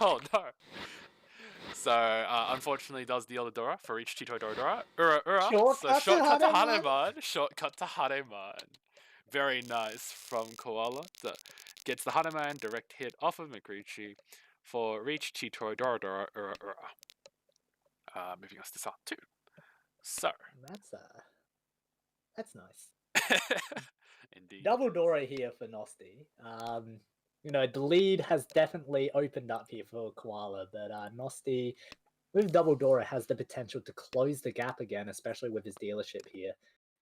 Oh no. So, unfortunately, does deal the Dora for each Cheetoy Dora Dora. Shortcut So, shortcut to Hanuman. Hanuman. Shortcut to Hanuman. Very nice from Koala. Gets the Hanuman direct hit off of McReachy for reach Cheetoy Dora Dora. Moving us to South 2. So. That's nice. Indeed. Double Dora here for Nosti. The lead has definitely opened up here for Koala, but Nosti with Double Dora has the potential to close the gap again, especially with his dealership here.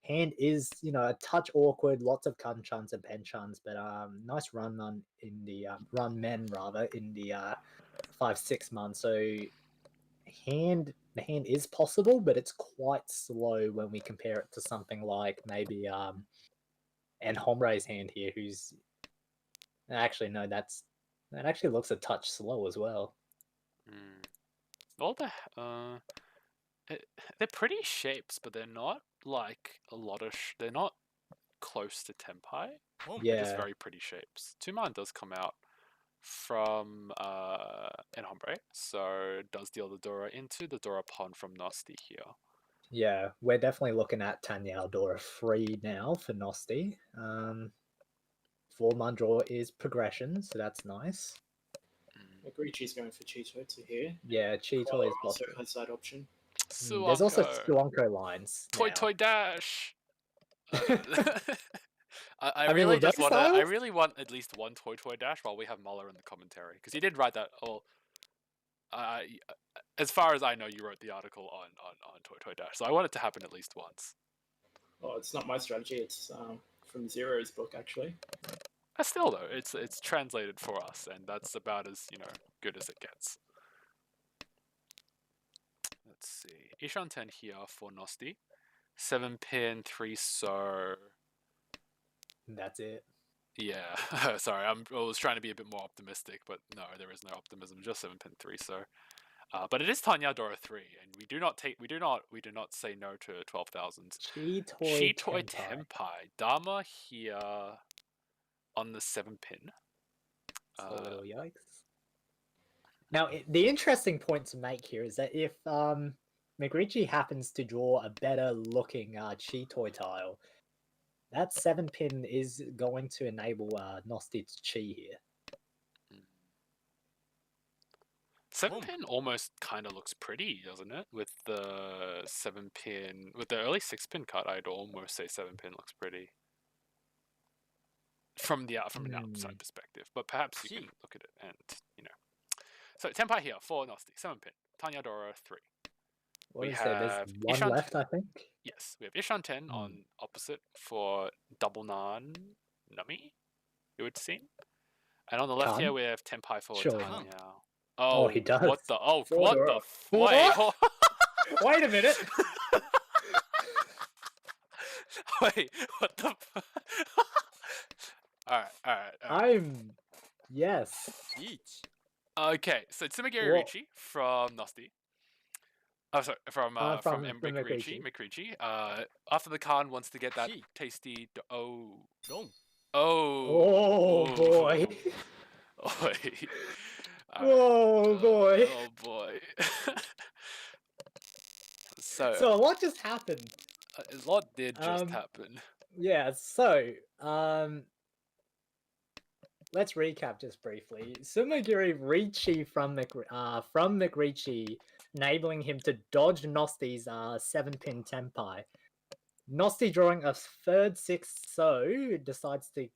Hand is, a touch awkward, lots of Kanchans and Penchans, but nice run in the run men rather in the 5-6 months. So the hand is possible, but it's quite slow when we compare it to something like maybe and Homre's hand here, who's actually no, that actually looks a touch slow as well. All they're pretty shapes, but they're not like a lot of. They're not close to Tenpai. Yeah, They're just very pretty shapes. 2-man does come out from En Hombre, so does deal the Dora into the Dora Pond from Nosti here. Yeah, we're definitely looking at Tanya Dora 3 now for Nosti. 4-man draw is progression, so that's nice. McReachy's going for Cheetoy to here. Yeah, Cheetoy is also blocking. has that option. There's also Suonko lines. Toy Dash. I mean, really with just those want. I styles? really want at least one Toy Dash while we have Muller in the commentary, because he did write that. Well, as far as I know, you wrote the article on Toy Dash, so I want it to happen at least once. Oh, it's not my strategy. It's from Zero's book, actually. Still though, it's translated for us, and that's about as good as it gets. Let's see, Ishan 10 here for Nosti, 7-pin 3 so. That's it. Yeah, sorry, I was trying to be a bit more optimistic, but no, there is no optimism. Just 7-pin 3 so. But it is Tanya Dora 3, and we do not say no to 12,000s. Cheetoy Tenpai. Dharma here on the 7-pin. A little yikes. Now, the interesting point to make here is that if McReachy happens to draw a better looking Cheetoy tile, that 7-pin is going to enable Nosti to chi here. 7-pin almost kind of looks pretty, doesn't it? With the 7-pin, with the early 6-pin cut, I'd almost say 7-pin looks pretty. From an outside perspective, but perhaps you can look at it and So Tenpai here for Nosti, 7-pin, Tanya Dora 3. There's one Ishan left, I think. Yes, we have Ishan 10 on opposite for Double Nan Nami, it would seem. And on the left here we have Tenpai for Tanya. Oh, he does. What the? Oh, what the? Wait. Wait a minute. Wait, what the? All right. Yes. Okay, so Tsumagiri What? Ricci from Nosti. Oh, sorry, from From McRicci. McRicci. McRicci. After the Khan wants to get that tasty. Oh. Oh. Oh boy. Oi. Oh boy. Oh boy. So So what just happened? a lot did just Um, happen. Yeah, so let's recap just briefly. Sumagiri Ricci from McRicci, enabling him to dodge Nosti's 7-pin Tenpai. Nosti drawing a third 6 decides to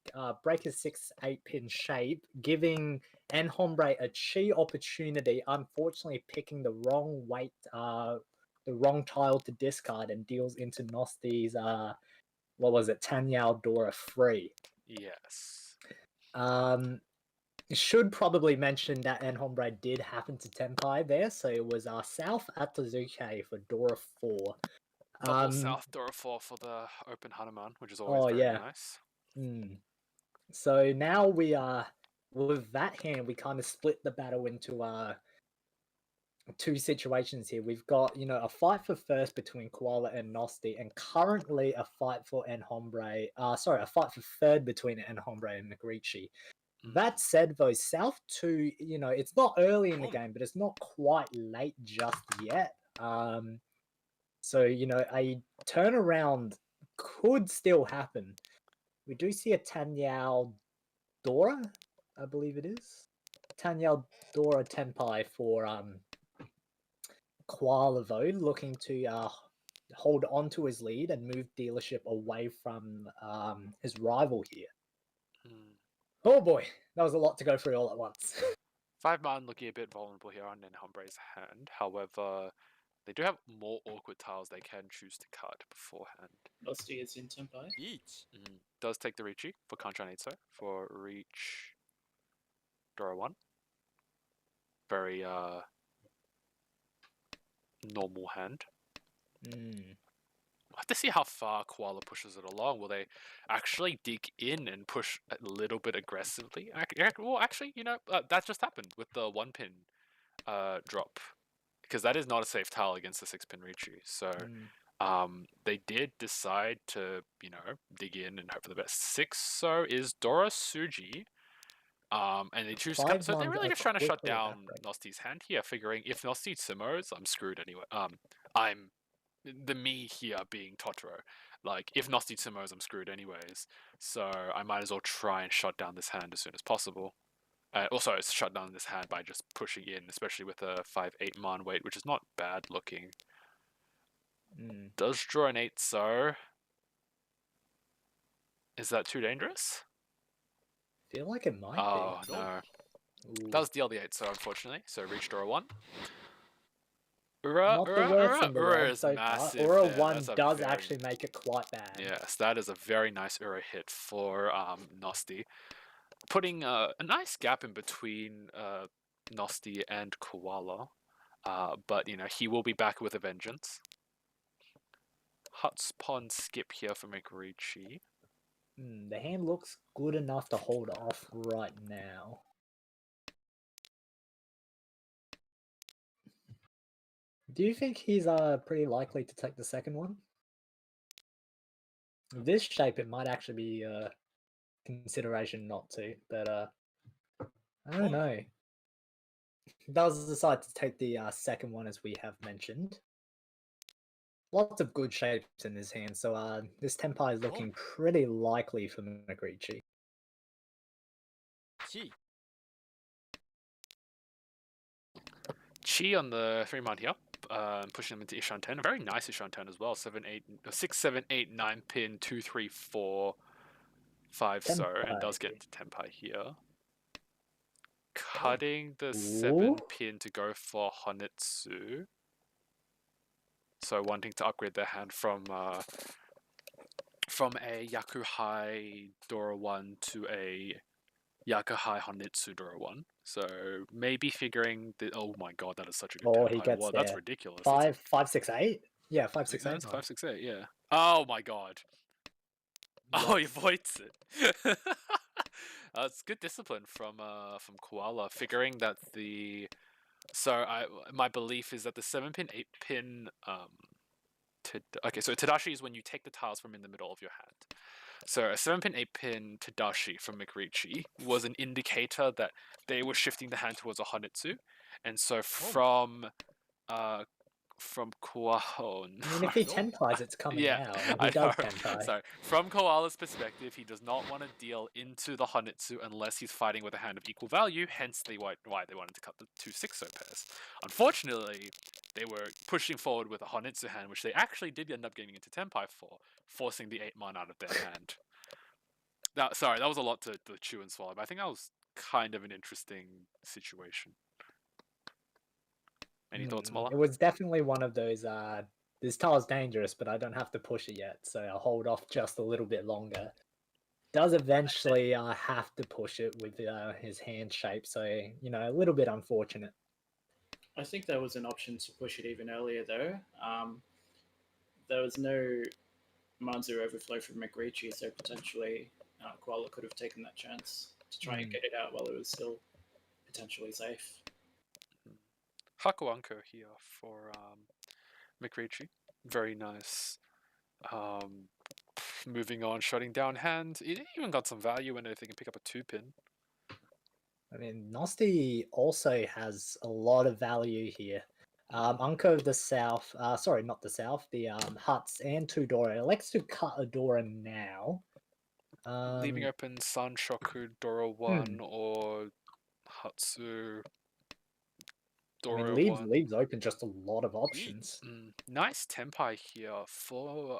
break his 6-8-pin shape, giving Enhombre a chi opportunity, unfortunately picking the wrong weight, the wrong tile to discard, and deals into Nosti's what was it, Tanyao Dora 3. Yes. Should probably mention that Enhombre did happen to Tenpai there, so it was South Atazuke for Dora 4. Double South Dora 4 for the open Hanuman, which is always Oh, very yeah. nice. So now we are, with that hand, we kind of split the battle into two situations here. We've got, a fight for first between Koala and Nosti, and currently a fight for Enhombre, a fight for third between Enhombre and McRicci. That said, though, South 2, it's not early in the game, but it's not quite late just yet. So, a turnaround could still happen. We do see a Tanyao Dora, I believe it is. Tanyao Dora Tenpai for Koala, though, looking to hold on to his lead and move dealership away from his rival here. Oh boy, that was a lot to go through all at once. 5-man looking a bit vulnerable here on Enhombre's hand. However, they do have more awkward tiles they can choose to cut beforehand. Nosti is in Tenpai. Does take the Ricci for Kanchan Eitso for reach Dora 1. Very normal hand. We'll have to see how far Koala pushes it along. Will they actually dig in and push a little bit aggressively? Well, actually, that just happened with the 1-pin drop. Because that is not a safe tile against the 6-pin Ricci. So they did decide to, dig in and hope for the best. 6 is Dora Suji. And they choose to cut. So they're really just trying to shut down Nosti's hand here, figuring if Nosti simmers, I'm screwed anyway. I'm the me here being Totoro. Like, if Nosti simmers, I'm screwed anyways. So I might as well try and shut down this hand as soon as possible. Also, it's shut down this hand by just pushing in, especially with a 5-8 man weight, which is not bad looking. Does draw an 8 Is that too dangerous? I feel like it might be. Oh, no. Does deal the 8 unfortunately. So reach Dora 1. Not the worst in the world is so massive. far. Ura there. 1 That's does actually make it quite bad. Yes, that is a very nice Ura hit for Nosti. Putting a nice gap in between Nosti and Koala. But, he will be back with a vengeance. Huts Pond skip here for McRicci. The hand looks good enough to hold off right now. Do you think he's pretty likely to take the second one? With this shape, it might actually be a consideration not to, but I don't know. He does decide to take the second one, as we have mentioned. Lots of good shapes in his hand, so this Tenpai is looking pretty likely for McRicci. Chi on the 3-man here, pushing him into Ishan 10. A very nice Ishan 10 as well. 6, 7, 8, 9 pin, 2, 3, 4, 5 and does get into Tenpai here. Cutting the 7 pin to go for Honitsu. So wanting to upgrade their hand from a Yakuhai Dora 1 to a Yakuhai Honitsu Dora 1. So maybe figuring that. Oh my god, that is such a good Tenpai. He gets there. That's ridiculous. 5, 6, 8? Yeah, 5, 6, 8. 5, 6, 8, yeah. Oh my god. Oh, he avoids it. It's good discipline from Koala, figuring that the my belief is that the 7-pin 8-pin so Tadashi is when you take the tiles from in the middle of your hand. So a 7-pin 8-pin Tadashi from McRitchie was an indicator that they were shifting the hand towards a Hanetsu, and so from Koala. I mean, if he tenpais, it's coming Yeah, out. And I he does know. tenpai. So from Koala's perspective, he does not want to deal into the Hanetsu unless he's fighting with a hand of equal value, hence why they wanted to cut the 2 6-0 pairs. Unfortunately, they were pushing forward with a Hanetsu hand, which they actually did end up getting into tenpai for, forcing the 8-man out of their hand. That was a lot to chew and swallow, but I think that was kind of an interesting situation. Any thoughts, Mola? It was definitely one of those, this tile's dangerous, but I don't have to push it yet, so I'll hold off just a little bit longer. Does eventually have to push it with his hand shape, so, you know, a little bit unfortunate. I think there was an option to push it even earlier, though. There was no Manzu overflow from McRitchie, so potentially Koala could have taken that chance to try and get it out while it was still potentially safe. Hakuanko here for McRitchie. Very nice. Moving on, shutting down hand. It even got some value in it if they can pick up a 2-pin. I mean, Nosti also has a lot of value here. Unko of the South, sorry, not the South, the Huts and 2 Dora. Elects to cut a Dora now. Leaving open Sanshoku, Dora 1, or Hatsu, Dora I mean, 1. leaves open just a lot of options. Nice tempai here for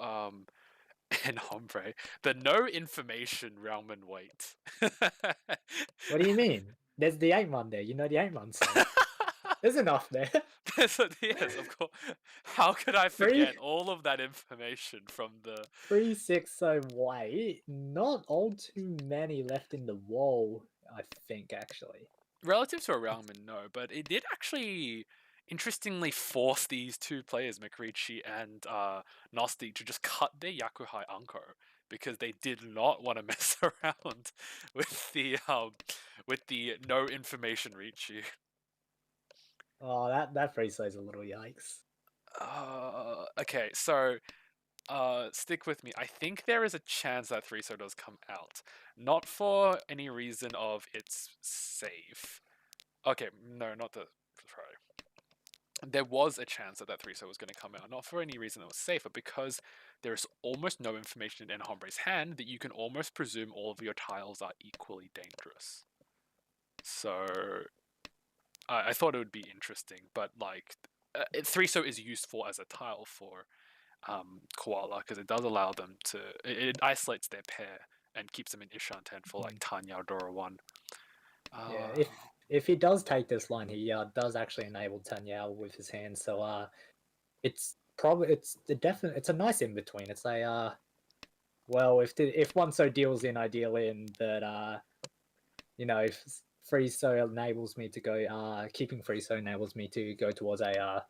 an Hombre. The no information realm and wait. What do you mean? There's the 8-man there. You know the 8-man side. There's enough there. Yes, of course. How could I forget all of that information from the 360 white? Not all too many left in the wall, I think, actually. relative to a Realman, no, but it did actually interestingly force these two players, McRitchie and Nosti, to just cut their Yakuhai Anko because they did not want to mess around with the no information Richu. Oh, that phrase is a little yikes. Okay, so stick with me. I think there is a chance that 3-so does come out. Not for any reason of it's safe. Okay, no, not the... Sorry. There was a chance that 3-so was going to come out. Not for any reason that was safe, but because there's almost no information in Hombre's hand that you can almost presume all of your tiles are equally dangerous. So... I thought it would be interesting, but like... 3-so is useful as a tile for... Koala, because it does allow them to... It isolates their pair and keeps them in Ishanten for like Tanya or Dora 1. Yeah, if he does take this line, he does actually enable Tanya with his hand, so it's a nice in between. It's a well, if 1-so deals in ideally, and that you know, if 3-so enables me to go, keeping 3-so enables me to go towards a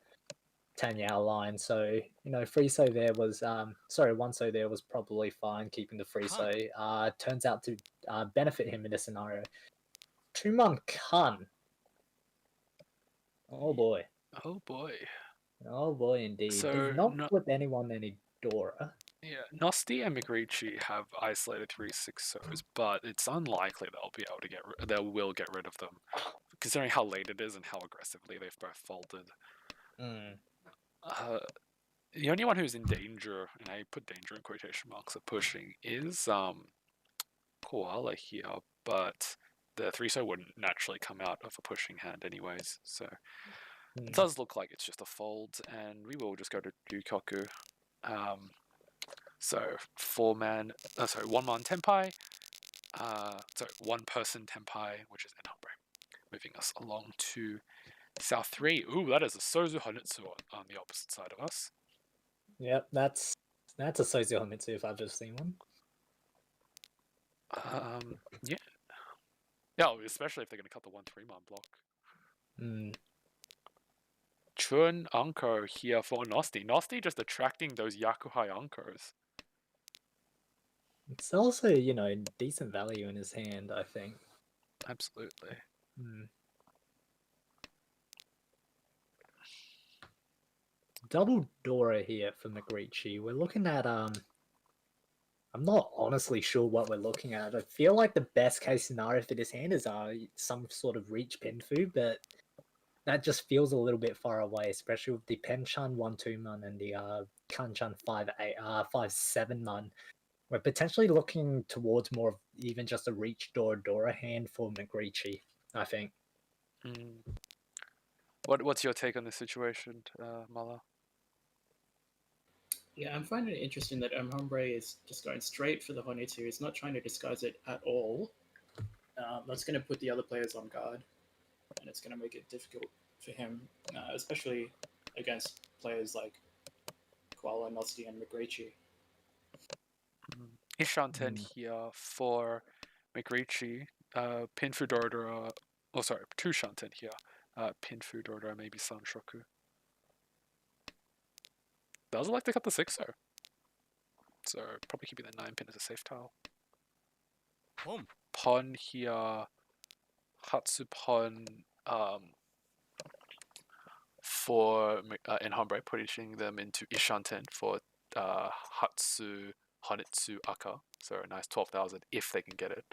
Tanya line. So, you know, 3-so there was, 1-so there was probably fine keeping the 3-so. Turns out to benefit him in this scenario. 2-man Kun. Oh boy. Oh boy. Oh boy, indeed. So, does not flip anyone any Dora. Yeah, Nosti and McRitchie have isolated 3-6-0s, but it's unlikely they'll be able to they will get rid of them, considering how late it is and how aggressively they've both folded. The only one who's in danger, and I put danger in quotation marks, of pushing is Koala here, but the 3-so wouldn't naturally come out of a pushing hand anyways, so it does look like it's just a fold, and we will just go to Jukoku. So 1-man Tenpai, so 1-person Tenpai, which is Enhombre. Moving us along to South 3. Ooh, that is a Sozu Honitsu on the opposite side of us. Yep, that's a Sozu Honitsu if I've just seen one. Yeah. Yeah, especially if they're going to cut the 1-3-man block. Chun Anko here for Nosti. Nosti just attracting those Yakuhai Ankos. It's also, decent value in his hand, I think. Absolutely. Hmm. Double Dora here for McReachy. We're looking at I'm not honestly sure what we're looking at. I feel like the best case scenario for this hand is some sort of reach Pinfu, but that just feels a little bit far away, especially with the Penchan 1-2 mon and the Kanchan 5-7 mon. We're potentially looking towards more of even just a reach Dora hand for McReachy, I think. Mm. What's your take on this situation, Mala? Yeah, I'm finding it interesting that Hombre is just going straight for the Honitsu. He's not trying to disguise it at all. That's going to put the other players on guard, and it's going to make it difficult for him, especially against players like Koala, Nosti, and McReachy. Ishanten here for McReachy. Pinfu Dordora. Oh, sorry, two Shanten here. Pinfu Dordora, maybe Sanshoku. Does like to cut the 6-0. So probably keeping the 9 pin as a safe tile. Pon here. Hatsupon for Enhambre, putting them into Ishanten for Hatsu Hanitsu Aka. So a nice 12,000 if they can get it.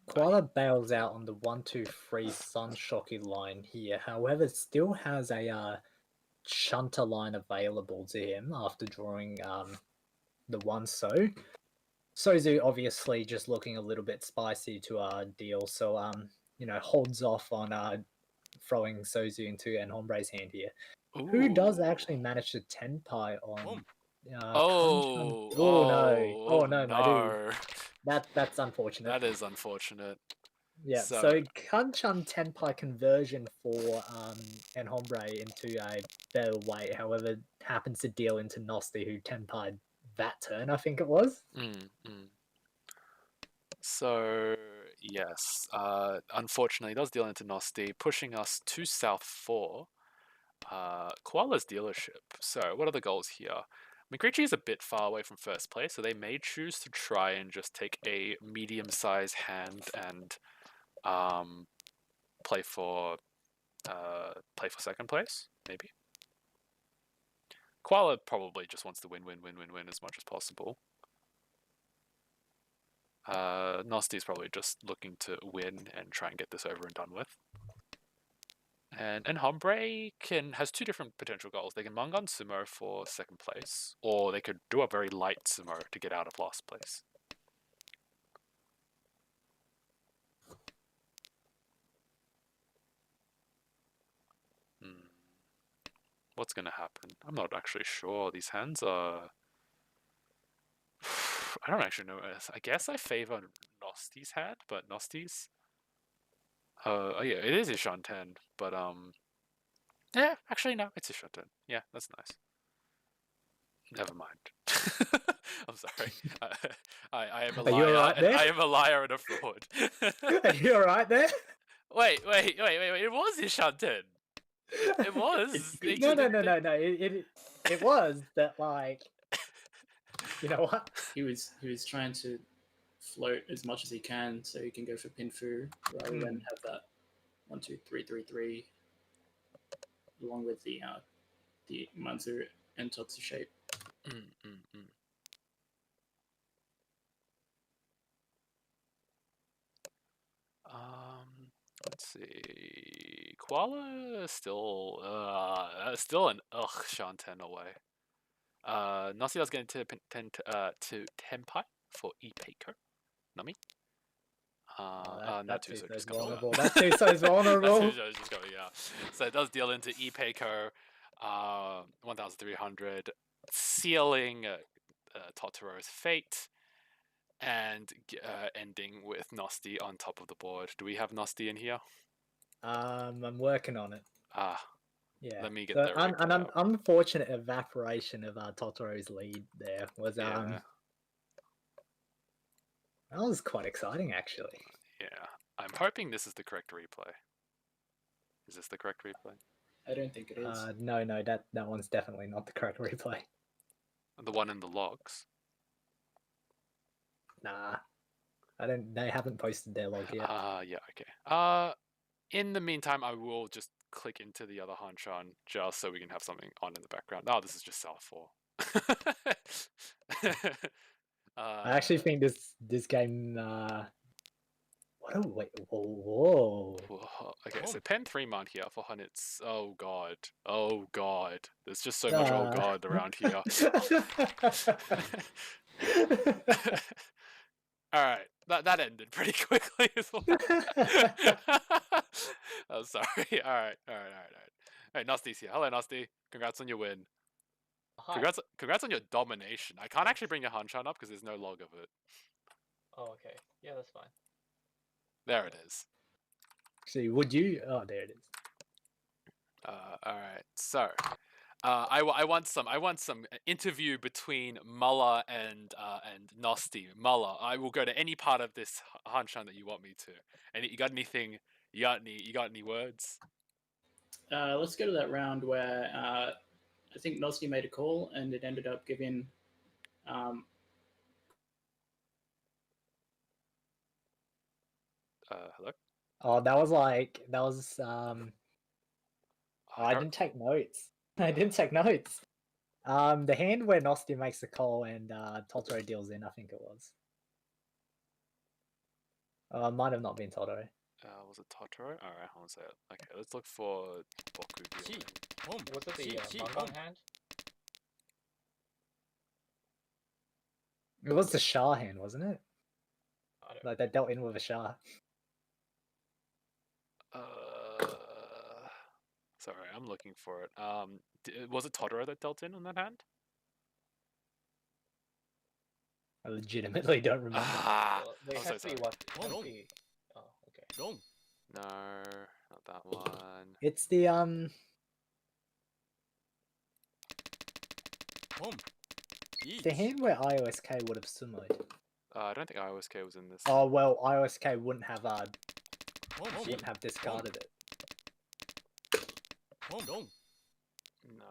Koala bails out on the 1-2-3 Sun Shocky line here. However, still has a Shunter line available to him after drawing the one Sozu obviously just looking a little bit spicy to deal, so holds off on throwing Sozu into Enhombre's hand here. Ooh. Who does actually manage to tenpai on oh no, my dude. That's unfortunate. That is unfortunate. Yeah, so Kanchan Tenpai conversion for Enhombre into a better weight, however, happens to deal into Nosti, who Tenpai that turn, I think it was. So, yes, unfortunately, it does deal into Nosti, pushing us to South 4, Koala's dealership. So, what are the goals here? McReachy is a bit far away from first place, so they may choose to try and just take a medium-sized hand and play for second place, maybe. Koala probably just wants to win as much as possible. Nosty's probably just looking to win and try and get this over and done with. And Hombre has two different potential goals. They can Mangan Sumo for second place, or they could do a very light Sumo to get out of last place. What's going to happen? I'm not actually sure. These hands are... I don't actually know. I guess I favor Nosty's hand, but Nosty's... oh yeah, it is Ishanten, but yeah, actually no, it's Ishanten. Yeah, that's nice. Never mind. I'm sorry. I am a liar. Are you alright there? I am a liar and a fraud. Are you alright there? Wait. It was Ishanten. It was. No. It was that, like, you know what? He was trying to float as much as he can so he can go for Pinfu rather than have that 1-2-3-3-3 along with the Manzu and Totsu shape. Let's see. Koala still an Shanten away. Nasida's getting to Tenpai for Ipeiko. Nami. That's Natuso just just vulnerable. That's so vulnerable. Natuso's just going, yeah. So it does deal into Ipeiko, 1,300, sealing Totoro's fate, and ending with Nosti on top of the board. Do we have Nosti in here? I'm working on it. Yeah. Let me get the that. Unfortunate evaporation of Totoro's lead there was that was quite exciting, actually. Yeah, I'm hoping this is the correct replay. Is this the correct replay? I don't think it is. No, that one's definitely not the correct replay. The one in the logs. Nah, I don't. They haven't posted their log yet. Yeah, okay. In the meantime, I will just click into the other Hanchan just so we can have something on in the background. Oh, this is just South 4. I actually think this game. What? Wait. Whoa. Okay, so pen 3 man here for Hunnits. Oh god. Oh god. There's just so much oh god around here. Alright, that ended pretty quickly as well. Oh, sorry. Alright. Hey, Nasty's here. Hello, Nasty. Congrats on your win. Hi. Congrats on your domination. I can't actually bring your Hanchan up because there's no log of it. Oh, okay. Yeah, that's fine. There it is. See, would you? Oh, there it is. Alright, so I want some interview between Muller and Nasty. Muller, I will go to any part of this Hanchan that you want me to. And you got anything? You got any words? Let's go to that round where I think Nosky made a call and it ended up giving. Hello. Oh, that was. I didn't take notes. I didn't take notes. The hand where Nosty makes the call and Totoro deals in, I think it was. Might have not been Totoro. Was it Totoro? Alright, hold on a second. Okay, let's look for Boku dealing. Was it the Mangon hand? It was the Shah hand, wasn't it? I don't Like they dealt in with a Shah. Sorry, I'm looking for it. Was it Totoro that dealt in on that hand? I legitimately don't remember. Well, they I'm had so to be sorry. what? Had to be... Oh, okay. No, not that one. It's the the hand where IOSK would have sumoed. I don't think IOSK was in this. Oh well, IOSK wouldn't have discarded it. No.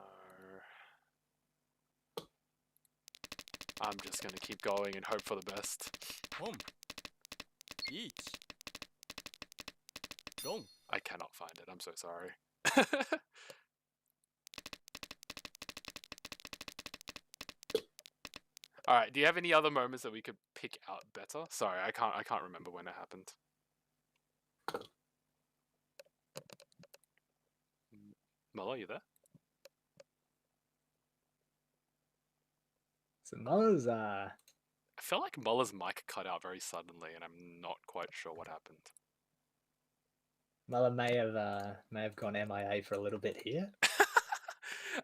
I'm just gonna keep going and hope for the best. I cannot find it. I'm so sorry. All right. Do you have any other moments that we could pick out better? Sorry, I can't remember when it happened. Muller, you there? So Muller's I feel like Muller's mic cut out very suddenly, and I'm not quite sure what happened. Muller may have gone MIA for a little bit here.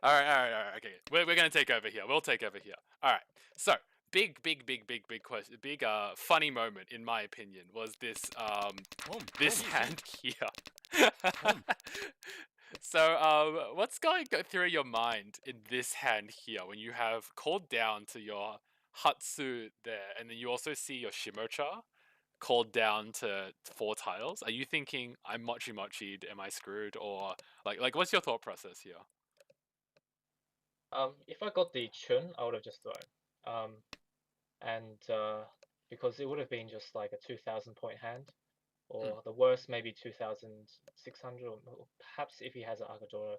All right. Okay, we're gonna take over here. We'll take over here. All right. So big question. Big funny moment in my opinion was this this hand here. So what's going through your mind in this hand here when you have called down to your Hatsu there, and then you also see your Shimocha called down to 4 tiles? Are you thinking I'm mochi'd, am I screwed, or like what's your thought process here? If I got the chun, I would have just thrown. And because it would have been just like a 2,000 point hand, or the worst maybe 2,600, or perhaps if he has an Agadora,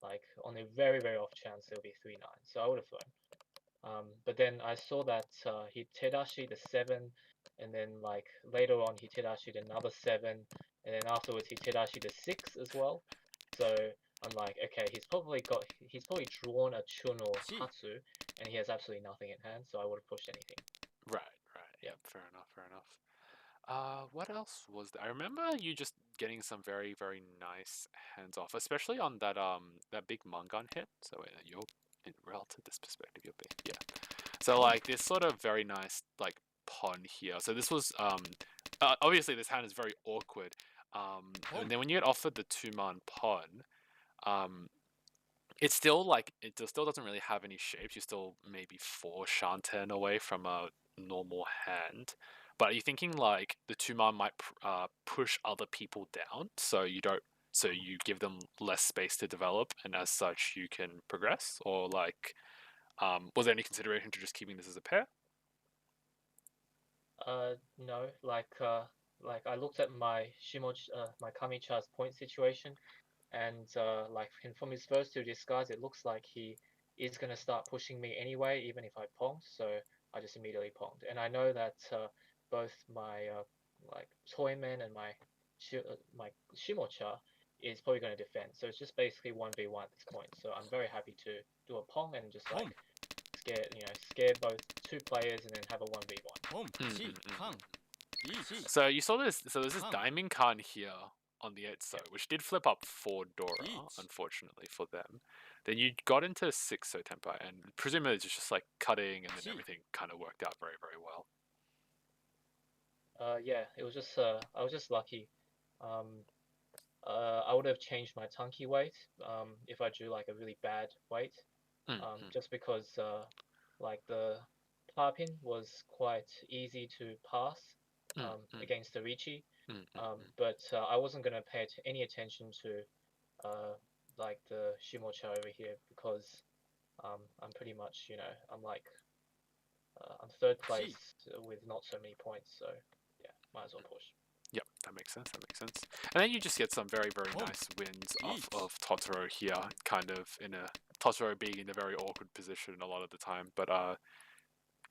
like on a very off chance it'll be 3-9. So I would have thrown. But then I saw that he Tedashi'd the 7, and then like later on he Tedashi'd another 7, and then afterwards he Tedashi'd the 6 as well. So I'm like, okay, he's probably drawn a chun or hatsu, and he has absolutely nothing in hand, so I would have pushed anything. Right. Yeah, fair enough. What else was there? I remember you just getting some very nice hands off, especially on that that big Mangan hit. So you're in relative this perspective, you're big, yeah. So like this sort of very nice like pawn here. So this was obviously this hand is very awkward. And then when you get offered the 2-man pawn, it's still like it still doesn't really have any shapes. You're still maybe 4 shanten away from a normal hand. But are you thinking like the 2-man might push other people down, so you give them less space to develop, and as such you can progress, or like Was there any consideration to just keeping this as a pair? No, like I looked at my my Kami-cha's point situation, and like from his first two discards, it looks like he is gonna start pushing me anyway, even if I ponged. So I just immediately ponged, and I know that both my like Toyman and my Shimocha is probably going to defend. So it's just basically 1v1 at this point. So I'm very happy to do a pong and just like scare both two players and then have a 1v1. So you saw this. So there's this Diamond Khan here on the 8 which did flip up for Dora, unfortunately for them. Then you got into 6 tempo, and presumably it's just like cutting, and then everything kind of worked out very, very well. Yeah, it was just I was just lucky. I would have changed my Tunky weight if I drew like a really bad weight, just because like the Parpin was quite easy to pass against the Ricci, but I wasn't gonna pay any attention to like the Shimocha over here because I'm pretty much I'm like I'm third place with not so many points, so yeah, might as well push. Yep, that makes sense. That makes sense. And then you just get some very, very nice wins off of Totoro here, kind of in a Totoro being in a very awkward position a lot of the time. But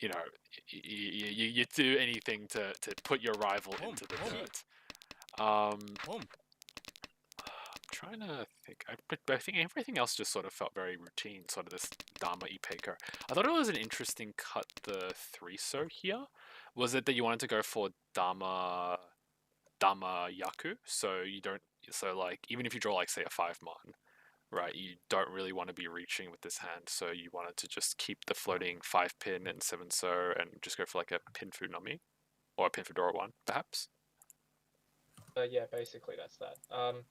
you know, you do anything to put your rival into the dirt. I'm trying to think. I think everything else just sort of felt very routine. Sort of this Dharma Ipeka. I thought it was an interesting cut. The 3-so here was it that you wanted to go for Dharma Yaku, so you don't. So like even if you draw like say a 5-mon, right? You don't really want to be reaching with this hand, so you wanted to just keep the floating 5-pin and 7-so and just go for like a pin Funami or a pin Fedora 1, perhaps. Yeah, basically that's that.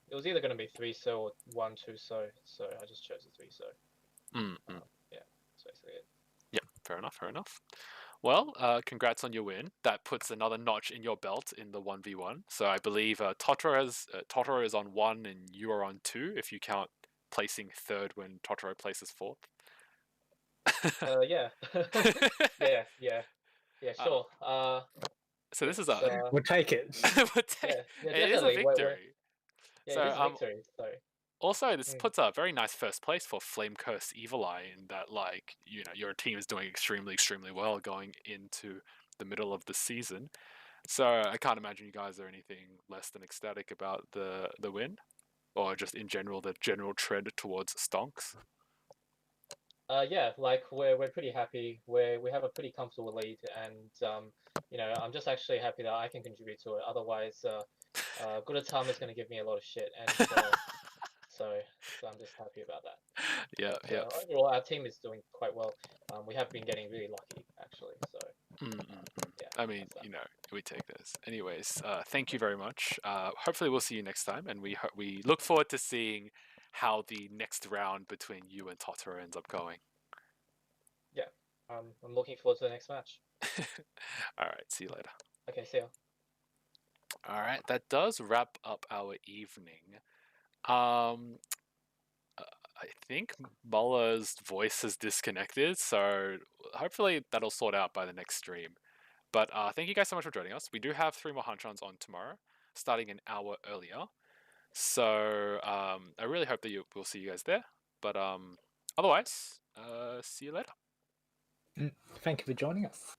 It was either going to be 3-so or 1-2-so, so I just chose the 3-so. Yeah, that's basically it. Yeah, fair enough. Fair enough. Well, congrats on your win. That puts another notch in your belt in the 1v1. So I believe Totoro is on 1 and you are on 2 if you count placing 3rd when Totoro places 4th. Yeah. Yeah, sure. So this is We'll take it. It is a victory. Yeah, So, it is a victory. So also, this puts a very nice first place for Flame Curse Evil Eye in that, like, your team is doing extremely, extremely well going into the middle of the season. So I can't imagine you guys are anything less than ecstatic about the win, or just in general the general trend towards stonks. yeah, like we're pretty happy. We have a pretty comfortable lead, and I'm just actually happy that I can contribute to it. Otherwise, Gudetama is going to give me a lot of shit, and so I'm just happy about that. Yeah, So yeah. overall, our team is doing quite well. We have been getting really lucky, actually. So yeah. I mean, we take this. Anyways, thank you very much. Hopefully we'll see you next time, and we look forward to seeing how the next round between you and Totoro ends up going. Yeah, I'm looking forward to the next match. All right, see you later. Okay, see ya. All right, that does wrap up our evening. I think Muller's voice has disconnected, so hopefully that'll sort out by the next stream. But thank you guys so much for joining us. We do have 3 more Hanchans on tomorrow, starting an hour earlier. So I really hope that we'll see you guys there. But otherwise, see you later. Thank you for joining us.